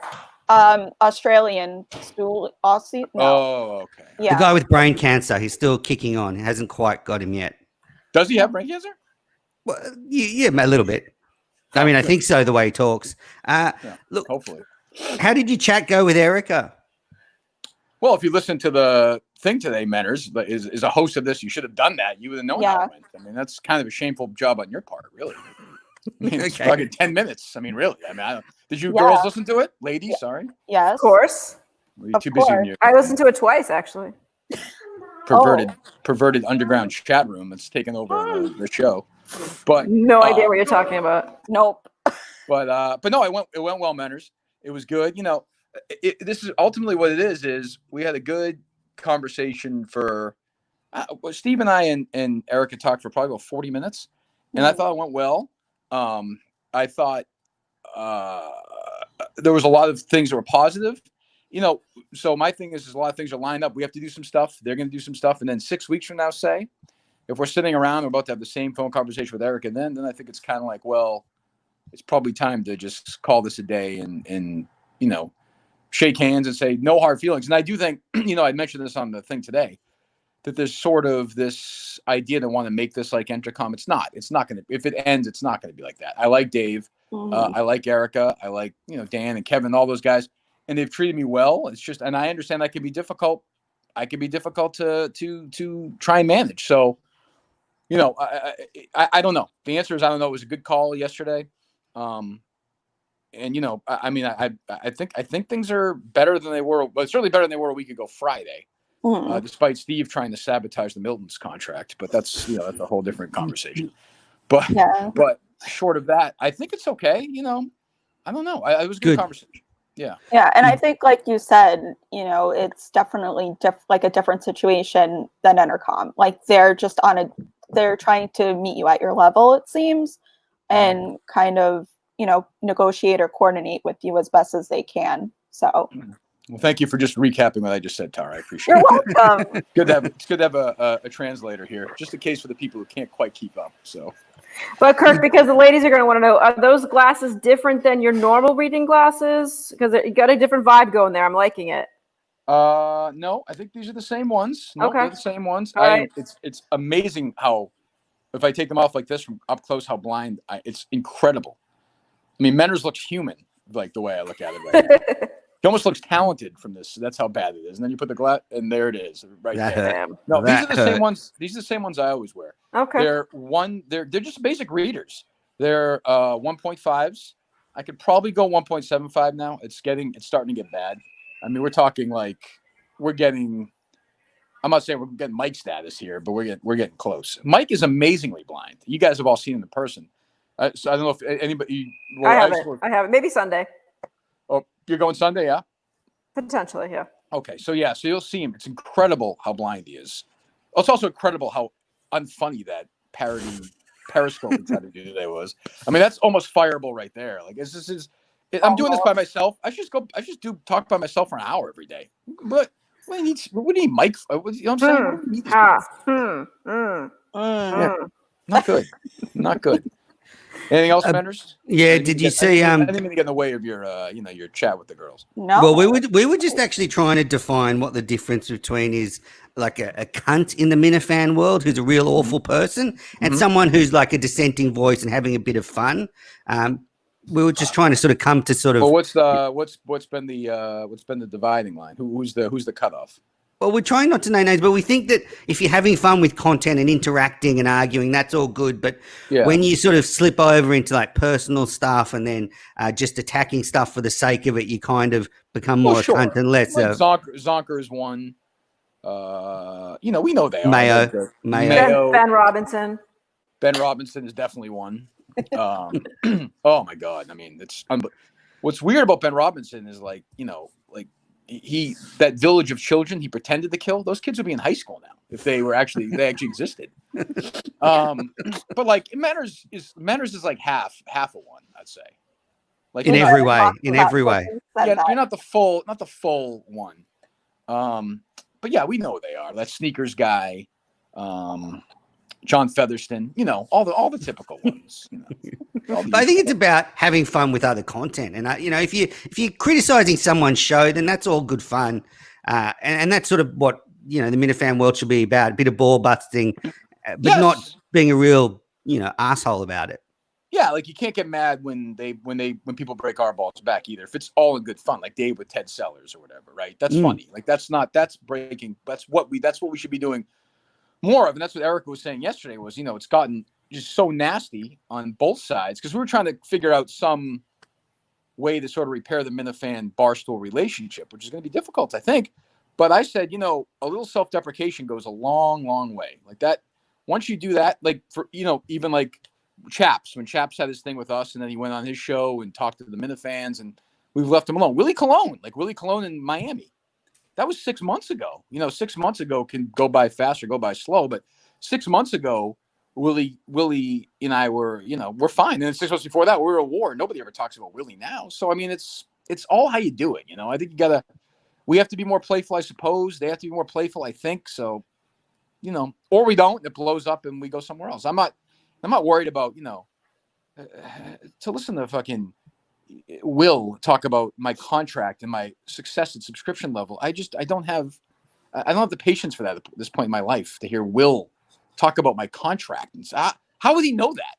S7: Australian, Aussie. No.
S8: Oh, okay.
S7: Yeah.
S5: The guy with brain cancer. He's still kicking on. He hasn't quite got him yet.
S8: Does he have brain cancer?
S5: Well, yeah, a little bit. I mean, I think so, the way he talks. Look,
S8: hopefully.
S5: How did your chat go with Erica?
S8: Well, if you listen to the thing today, Menners, is a host of this, you should have done that. You would have known how it went. I mean, that's kind of a shameful job on your part, really. I mean, it's fucking 10 minutes. I mean, really. I mean, did you girls listen to it? Ladies, sorry.
S7: Yes.
S6: Of course.
S8: Were you too busy in your
S6: I listened to it twice, actually.
S8: perverted underground chat room that's taken over the show? But
S6: no idea what you're talking about.
S7: Nope.
S8: But no, it went well, Menners. It was good. You know, this is ultimately what it is we had a good conversation for Steve and I and Erica talked for probably about 40 minutes, and I thought it went well. I thought there was a lot of things that were positive. You know, so my thing is a lot of things are lined up. We have to do some stuff. They're going to do some stuff, and then 6 weeks from now, say, if we're sitting around, we're about to have the same phone conversation with Erica, then I think it's kind of like, well, it's probably time to just call this a day and you know, shake hands and say no hard feelings. And I do think, you know, I mentioned this on the thing today, that there's sort of this idea to want to make this like Entercom. It's not going to, if it ends, it's not going to be like that. I like Dave. I like Erica. I like, you know, Dan and Kevin, all those guys. And they've treated me well. It's just, and I understand that can be difficult. I can be difficult to try and manage. So, you know, I don't know. The answer is, I don't know. It was a good call yesterday. And, you know, I mean, I think things are better than they were. Well, certainly better than they were a week ago Friday, despite Steve trying to sabotage the Milton's contract. But that's, you know, that's a whole different conversation. But short of that, I think it's okay. You know, I don't know. It was a good conversation. Yeah.
S7: Yeah. And I think, like you said, you know, it's definitely like a different situation than Entercom. Like they're just they're trying to meet you at your level, it seems, and kind of, you know, negotiate or coordinate with you as best as they can. So.
S8: Well, thank you for just recapping what I just said, Tara. I appreciate it.
S7: You're welcome.
S8: It's good to have a translator here, just in case for the people who can't quite keep up. So.
S6: But Kirk, because the ladies are going to want to know, are those glasses different than your normal reading glasses? Because you got a different vibe going there. I'm liking it.
S8: No, I think these are the same ones. No, they're the same ones.
S6: Right.
S8: It's amazing how, if I take them off like this from up close, how blind it's incredible. I mean, Menners looks human, like the way I look at it right now. He almost looks talented from this. That's how bad it is. And then you put the glass, and there it is, right there. No, these are the same ones. These are the same ones I always wear.
S6: Okay.
S8: They're just basic readers. They're 1.5s. I could probably go 1.75 now. It's starting to get bad. I mean, we're talking like I'm not saying we're getting Mike status here, but we're getting close. Mike is amazingly blind. You guys have all seen him in person. So I don't know if anybody.
S6: I have it. Maybe Sunday.
S8: Oh, you're going Sunday, yeah?
S6: Potentially, yeah.
S8: Okay, so you'll see him. It's incredible how blind he is. It's also incredible how unfunny that parody Periscope he tried to do today was. I mean, that's almost fireable right there. Like, I'm doing this by myself. I just talk by myself for an hour every day. But what do you need Mike? You know what I'm saying? Yeah. Not good. Not good. Anything else, Menders?
S5: Yeah, did you see?
S8: I didn't mean to get in the way of your, your chat with the girls.
S7: No.
S5: Well, we were just actually trying to define what the difference between is like a cunt in the Minifan world who's a real awful person and someone who's like a dissenting voice and having a bit of fun. We were just trying to sort of come to sort of.
S8: Well, what's been the dividing line? Who's the cutoff?
S5: Well, we're trying not to name names, but we think that if you're having fun with content and interacting and arguing, that's all good. But when you sort of slip over into like personal stuff and then just attacking stuff for the sake of it, you kind of become more a cunt and less.
S8: Like Zonker is one. We know they are.
S5: Mayo.
S6: Ben Robinson.
S8: Ben Robinson is definitely one. Oh my God! I mean, what's weird about Ben Robinson is like that village of children he pretended to kill. Those kids would be in high school now if they actually existed. But like Manners is like half of one, I'd say. Like
S5: in every way.
S8: Yeah, you're not the full one. But yeah, we know who they are. That Sneakers guy, John Featherston, all the typical ones.
S5: But I think it's about having fun with other content, and if you're criticizing someone's show, then that's all good fun, and that's sort of what the Minifan world should be about: a bit of ball busting, but not being a real asshole about it.
S8: Yeah, like you can't get mad when people break our balls back either. If it's all in good fun, like Dave with Ted Sellers or whatever, right? That's funny. Like that's breaking. That's what we should be doing more of, and that's what Erica was saying yesterday. Was it's gotten just so nasty on both sides because we were trying to figure out some way to sort of repair the Minifan Barstool relationship, which is going to be difficult, I think. But I said, a little self-deprecation goes a long, long way. Like that. Once you do that, like for even like Chaps, when Chaps had his thing with us, and then he went on his show and talked to the Minifans, and we've left him alone. Willie Colon in Miami. That was 6 months ago. 6 months ago can go by fast or go by slow, but 6 months ago, Willie and I were, we're fine. And then 6 months before that, we were at war. Nobody ever talks about Willie now. So, I mean, it's all how you do it. I think we have to be more playful, I suppose. They have to be more playful, I think. So, or we don't, it blows up and we go somewhere else. I'm not worried about, to listen to fucking Will talk about my contract and my success at subscription level. I don't have the patience for that at this point in my life to hear Will talk about my contract. And how would he know that?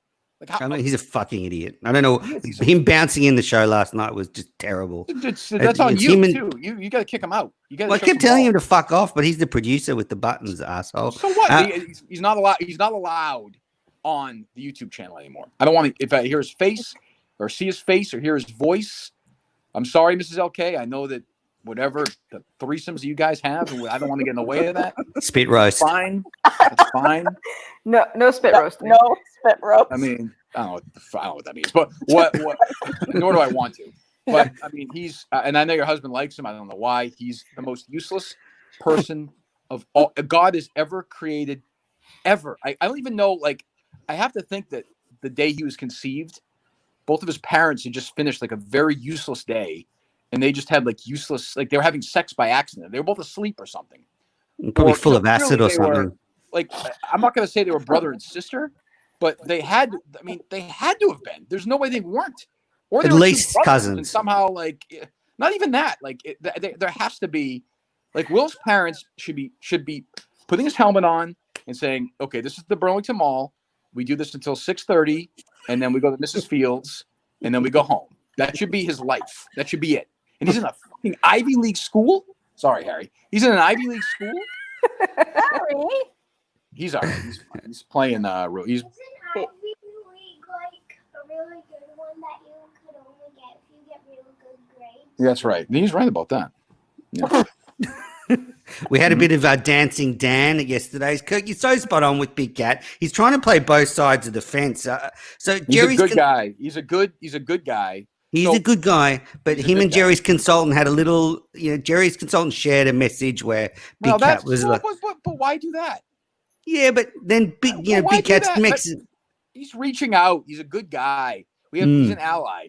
S8: Like,
S5: he's a fucking idiot. I don't know. Him bouncing in the show last night was just terrible.
S8: That's on you too. You got to kick him out.
S5: I kept telling him to fuck off, but he's the producer with the buttons, asshole.
S8: So what? He's not allowed. He's not allowed on the YouTube channel anymore. I don't want to. If I hear his face or see his face or hear his voice, I'm sorry, Mrs. LK. I know that whatever the threesomes you guys have, I don't want to get in the way of that.
S5: Spit roast.
S8: It's fine.
S6: No spit roast.
S7: No spit roast.
S8: I mean, I don't know what that means, but what nor do I want to. But I mean, he's and I know your husband likes him. I don't know why. He's the most useless person of all God has ever created, ever. I don't even know. Like, I have to think that the day he was conceived, both of his parents had just finished like a very useless day, and they just had like useless, like they were having sex by accident. They were both asleep or something.
S5: Probably full of acid or something.
S8: Like, I'm not going to say they were brother and sister, but they had. I mean, they had to have been. There's no way they weren't. Or they
S5: at
S8: were
S5: least cousins.
S8: And somehow, like, not even that. Like, there has to be, like, Will's parents should be putting his helmet on and saying, "Okay, this is the Burlington Mall. We do this until 6:30, and then we go to Mrs. Fields, and then we go home." That should be his life. That should be it. And he's in a fucking Ivy League school. Sorry, Harry. He's in an Ivy League school.
S7: Harry.
S8: He's all right. He's playing. He's
S9: Ivy League like a really good one that you could only get if you get real good grades.
S8: That's right. He's right about that. Yeah.
S5: We had a bit of dancing Dan at yesterday's. Kirk, you're so spot on with Big Cat. He's trying to play both sides of the fence. So
S8: he's
S5: Jerry's
S8: a good guy. He's a good guy.
S5: He's a good guy, but him and Jerry's consultant had a little. Jerry's consultant shared a message where Big Cat was like,
S8: "But why do that?"
S5: Yeah, but then Big Cat's mix.
S8: He's reaching out. He's a good guy. He's an ally.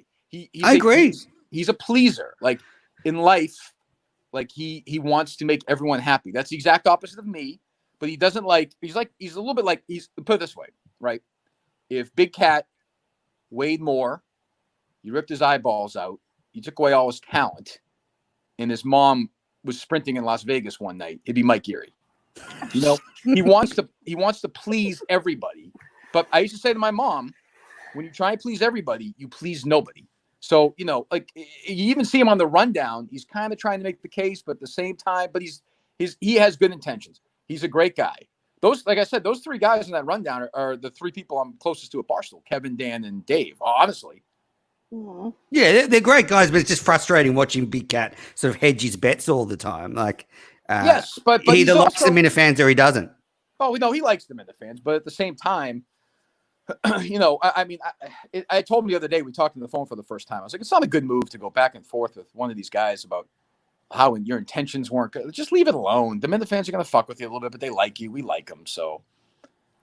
S5: I agree.
S8: He's a pleaser. Like in life, like he wants to make everyone happy. That's the exact opposite of me. But he doesn't like. He's a little bit like. Put it this way, right? If Big Cat weighed more. You ripped his eyeballs out. You took away all his talent. And his mom was sprinting in Las Vegas one night. It'd be Mike Geary. You know, he wants to please everybody. But I used to say to my mom, when you try and please everybody, you please nobody. So, you know, like you even see him on the rundown. He's kind of trying to make the case, but at the same time, but he has good intentions. He's a great guy. Those, like I said, those three guys in that rundown are the three people I'm closest to at Barstool: Kevin, Dan, and Dave. Honestly.
S5: Yeah, they're great guys, but it's just frustrating watching Big Cat sort of hedge his bets all the time. Like,
S8: yes, but
S5: he either likes the Minifans or he doesn't.
S8: Oh, no, he likes the Minifans, but at the same time, you know, I told him the other day, we talked on the phone for the first time. I was like, it's not a good move to go back and forth with one of these guys about how your intentions weren't good. Just leave it alone. The Minifans are going to fuck with you a little bit, but they like you. We like them. So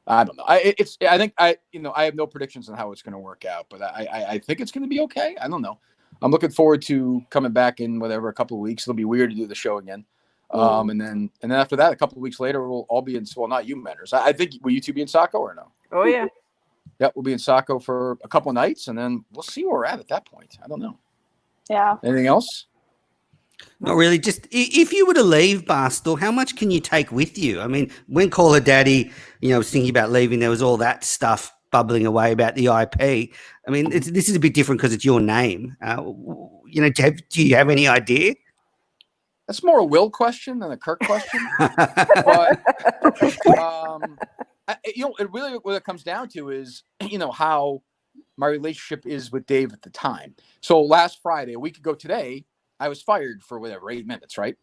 S8: I don't know. I think I have no predictions on how it's going to work out, but I think it's going to be okay. I don't know. I'm looking forward to coming back in a couple of weeks. It'll be weird to do the show again. And then after that, a couple of weeks later, we'll all be in, well, not you, Menners. I think, will you two be in Saco or no?
S6: Oh, yeah.
S8: Yeah, we'll be in Saco for a couple of nights, and then we'll see where we're at that point. I don't know.
S7: Yeah.
S8: Anything else?
S5: Not really. Just if you were to leave Barstool, how much can you take with you? I mean, when Call Her Daddy, was thinking about leaving, there was all that stuff bubbling away about the IP. I mean, this is a bit different because it's your name. Do you have any idea?
S8: That's more a Will question than a Kirk question. But it really what it comes down to is how my relationship is with Dave at the time. So last Friday, a week ago today, I was fired for 8 minutes, right?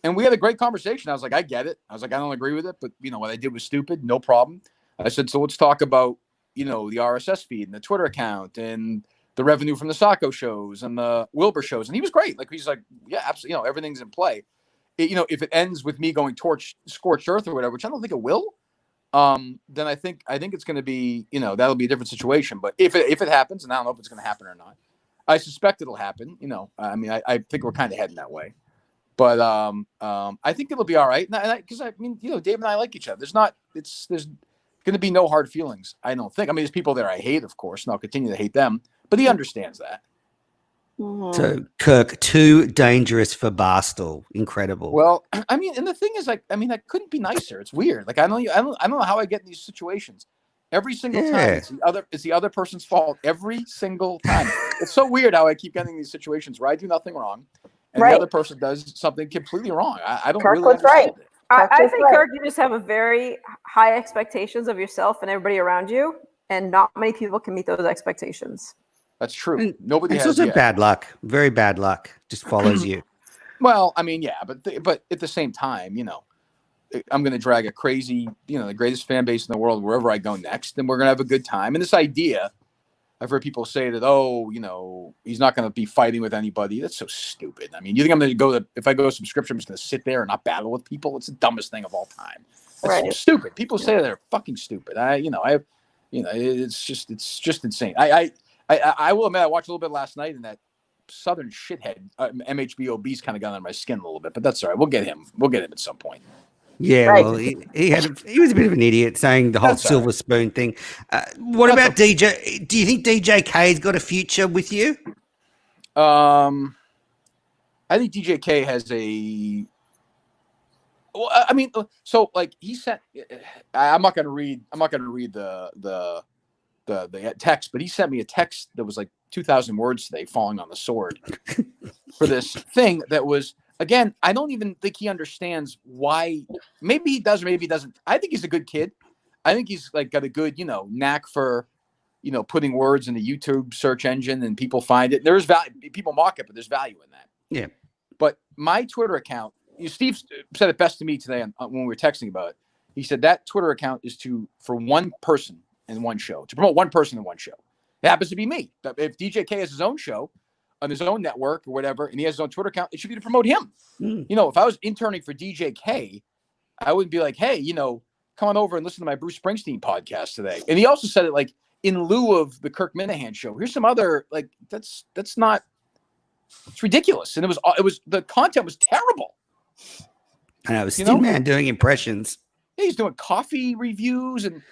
S8: And we had a great conversation. I was like, I get it. I was like, I don't agree with it, but what I did was stupid. No problem. I said, so let's talk about the RSS feed and the Twitter account and the revenue from the Saco shows and the Wilbur shows. And he was great. Like, he's like, yeah, absolutely. Everything's in play. If it ends with me going scorched earth or whatever, which I don't think it will, then I think it's going to be, that'll be a different situation. But if it happens, and I don't know if it's going to happen or not, I suspect it'll happen. I think we're kind of heading that way. But I think it'll be all right. Because Dave and I like each other. There's going to be no hard feelings, I don't think. I mean, there's people there I hate, of course, and I'll continue to hate them. But he understands that.
S5: So, Kirk, too dangerous for Barstool. Incredible.
S8: Well, and the thing is, I couldn't be nicer. It's weird. Like, I don't know how I get in these situations. Every single time, it's the other person's fault. Every single time. It's so weird how I keep getting these situations where I do nothing wrong, and the other person does something completely wrong. I don't
S7: Kirk
S8: really understand it.
S6: I think, Kirk, you just have a very high expectations of yourself and everybody around you, and not many people can meet those expectations.
S8: That's true. Nobody
S5: it's
S8: has.
S5: Also bad luck. Very bad luck. Just follows you.
S8: Well, but at the same time, I'm going to drag a crazy, the greatest fan base in the world wherever I go next, and we're going to have a good time. And this idea, I've heard people say that, he's not going to be fighting with anybody. That's so stupid. I mean, you think I'm going to if I go to subscription, I'm just going to sit there and not battle with people? It's the dumbest thing of all time. That's so stupid. People say that they're fucking stupid. It's just insane. I will admit I watched a little bit last night, and that Southern shithead MHBOB's kind of got on my skin a little bit, but that's all right. We'll get him at some point.
S5: Yeah, well, he was a bit of an idiot saying the whole silver spoon thing. What about DJ? Do you think DJ K's got a future with you?
S8: I think DJ K has a. Well, so like he sent. I'm not going to read the text, but he sent me a text that was like 2,000 words today, falling on the sword, for this thing that was. Again, I don't even think he understands why. Maybe he does, maybe he doesn't. I think he's a good kid. I think he's like got a good, knack for, putting words in the YouTube search engine and people find it. There's value. People mock it, but there's value in that.
S5: Yeah.
S8: But my Twitter account, Steve said it best to me today when we were texting about it. He said that Twitter account is for one person in one show, to promote one person in one show. It happens to be me. If DJ K has his own show on his own network or whatever, and he has his own Twitter account, it should be to promote him. If I was interning for DJ K, I wouldn't be like, hey, come on over and listen to my Bruce Springsteen podcast today. And he also said it like in lieu of the Kirk Minahan show. Here's some other, like, that's not, it's ridiculous. And it was the content was terrible.
S5: And I was Steve Man doing impressions.
S8: Yeah, he's doing coffee reviews and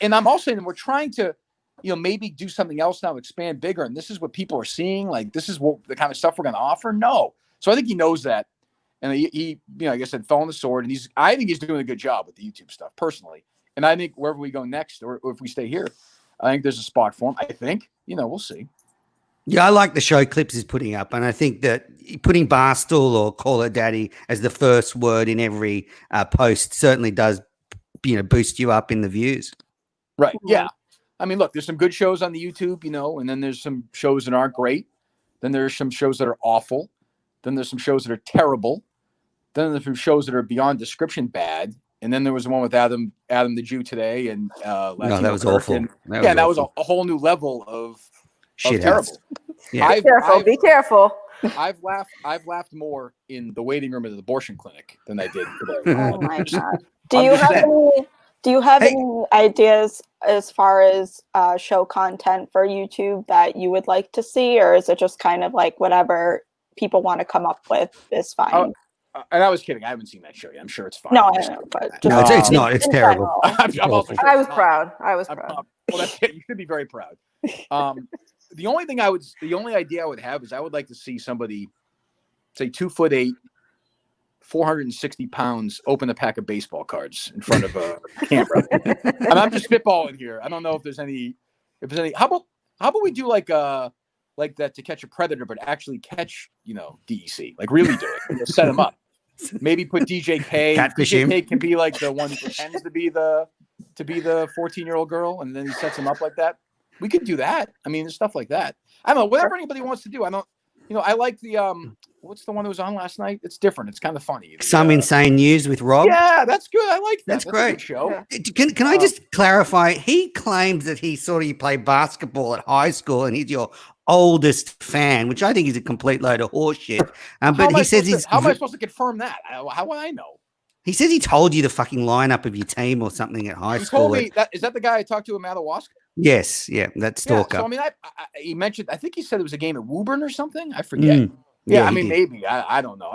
S8: I'm also saying we're trying to maybe do something else now, expand bigger. And this is what people are seeing. Like, this is what the kind of stuff we're going to offer. No. So I think he knows that. And he like I said, fell on the sword. And I think he's doing a good job with the YouTube stuff personally. And I think wherever we go next, or if we stay here, I think there's a spot for him. I think, we'll see.
S5: Yeah, I like the show clips he's putting up, and I think that putting Barstool or Call Her Daddy as the first word in every post certainly does, boost you up in the views.
S8: Right. Yeah. I mean, look, there's some good shows on the YouTube, and then there's some shows that aren't great. Then there's some shows that are awful. Then there's some shows that are terrible. Then there's some shows that are beyond description bad. And then there was one with Adam the Jew today, and
S5: that was awful.
S8: And, that was a whole new level of
S5: shit
S8: terrible.
S5: Yeah.
S6: Be careful.
S8: I've laughed more in the waiting room at the abortion clinic than I did today.
S7: Oh my god! Do you have any ideas as far as show content for YouTube that you would like to see, or is it just kind of like whatever people want to come up with is fine?
S8: And I was kidding. I haven't seen that show yet. I'm sure it's fine.
S7: No, I know, but
S5: it's not. It's terrible.
S8: I'm also sure
S6: I was proud. Well,
S8: that's it. You should be very proud. The only idea I would have is I would like to see somebody, say 2'8", 460 pounds, open a pack of baseball cards in front of a camera. And I'm just spitballing here. I don't know if there's any. How about we do like that To Catch a Predator, but actually catch DEC, like really do it. Set him up. Maybe put DJ K. DJ K can be like the one who pretends to be the 14-year-old girl, and then he sets him up like that. We could do that. I mean, there's stuff like that. I don't know. Whatever anybody wants to do. I don't. I like the what's the one that was on last night? It's different. It's kind of funny.
S5: Some Insane News with Rob.
S8: Yeah, that's good. I like that.
S5: That's great.
S8: A good show.
S5: Can I just clarify? He claims that he saw you play basketball at high school, and he's your oldest fan, which I think is a complete load of horseshit. But he says
S8: how am I supposed to confirm that? How would I know?
S5: He says he told you the fucking lineup of your team or something at high school.
S8: He told me is that the guy I talked to in Madawaska?
S5: Yes, yeah, that stalker.
S8: Yeah, so I mean, he mentioned. I think he said it was a game at Woburn or something. I forget. Yeah, I mean, maybe. I don't know.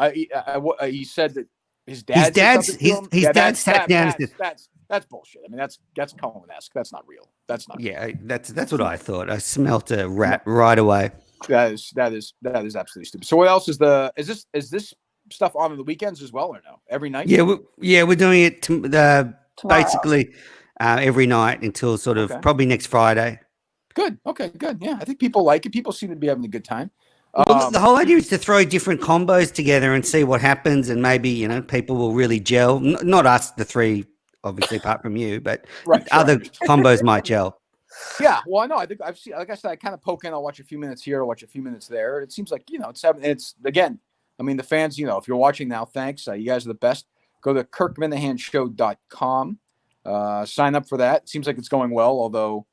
S8: He said that his dad sat down and said, that's bullshit. I mean, that's Cohen-esque. That's not real. That's not.
S5: Yeah, that's what I thought. I smelt a rat right away.
S8: That is absolutely stupid. So what else is this stuff on the weekends as well or no? Every night?
S5: Yeah, we're doing it basically every night until sort of probably next Friday.
S8: Good. Okay, good. Yeah, I think people like it. People seem to be having a good time.
S5: Well, the whole idea is to throw different combos together and see what happens, and maybe people will really gel. Not us, the three, obviously, apart from you, but other combos might gel.
S8: Yeah, well, I know. I think I've seen. Like I said, I kind of poke in. I'll watch a few minutes here. I'll watch a few minutes there. It seems like it's again. I mean, the fans. If you're watching now, thanks. You guys are the best. Go to KirkMinahanshow.com. Sign up for that. It seems like it's going well, although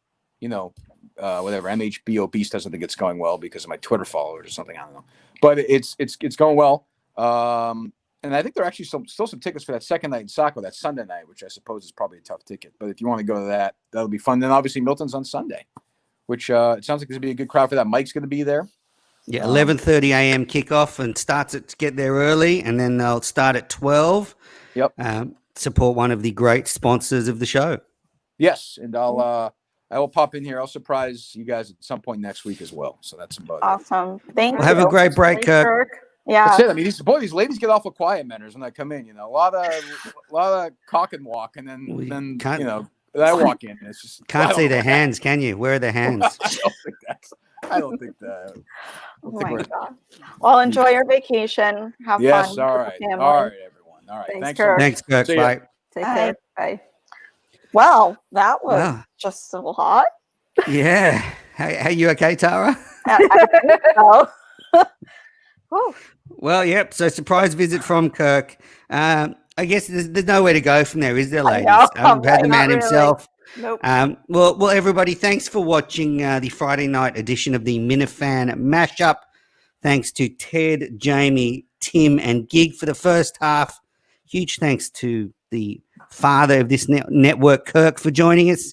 S8: whatever MHBO Beast doesn't think it's going well because of my Twitter followers or something. I don't know, but it's going well. And I think there are actually still some tickets for that second night in Saco, that Sunday night, which I suppose is probably a tough ticket. But if you want to go to that, that'll be fun. Then obviously Milton's on Sunday, which it sounds like there's gonna be a good crowd for that. Mike's gonna be there.
S5: Yeah, 11:30 a.m. kickoff and get there early, and then they'll start at 12.
S8: Yep.
S5: Support one of the great sponsors of the show.
S8: Yes, and I will pop in here. I'll surprise you guys at some point next week as well. So that's about
S7: awesome. Thank you.
S5: Have a great break, Kirk.
S7: Yeah.
S8: That's it. I mean, these ladies get awful quiet manners when I come in. A lot of cock and walk, and then I walk in. It's just
S5: can't see their hands, can you? Where are their hands?
S8: I don't think that.
S7: Oh my God. Well, enjoy your vacation. Have fun.
S8: Yes. All right. All right, everyone. All right. Thanks, Kirk.
S5: Thanks, Kirk. Bye.
S6: Take care. Bye.
S7: Well, that was just a lot.
S5: Yeah. Hey, you okay, Tara?
S7: I think so.
S5: Well, yep. So surprise visit from Kirk. I guess there's nowhere to go from there, is there, ladies? Had the man himself.
S6: Nope.
S5: Well, everybody, thanks for watching the Friday night edition of the Minifan Mashup. Thanks to Ted, Jamie, Tim, and Gig for the first half. Huge thanks to the father of this network, Kirk, for joining us.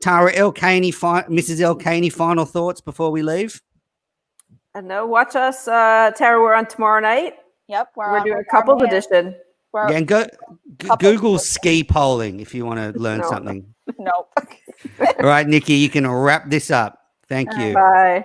S5: Tara Mrs. El Caney, final thoughts before we leave?
S6: No, watch us. Tara, we're on tomorrow night.
S7: Yep.
S6: We're doing a couples edition.
S5: And Google ski polling if you want to learn something.
S7: Nope.
S5: All right, Nikki, you can wrap this up. Thank you.
S6: Bye.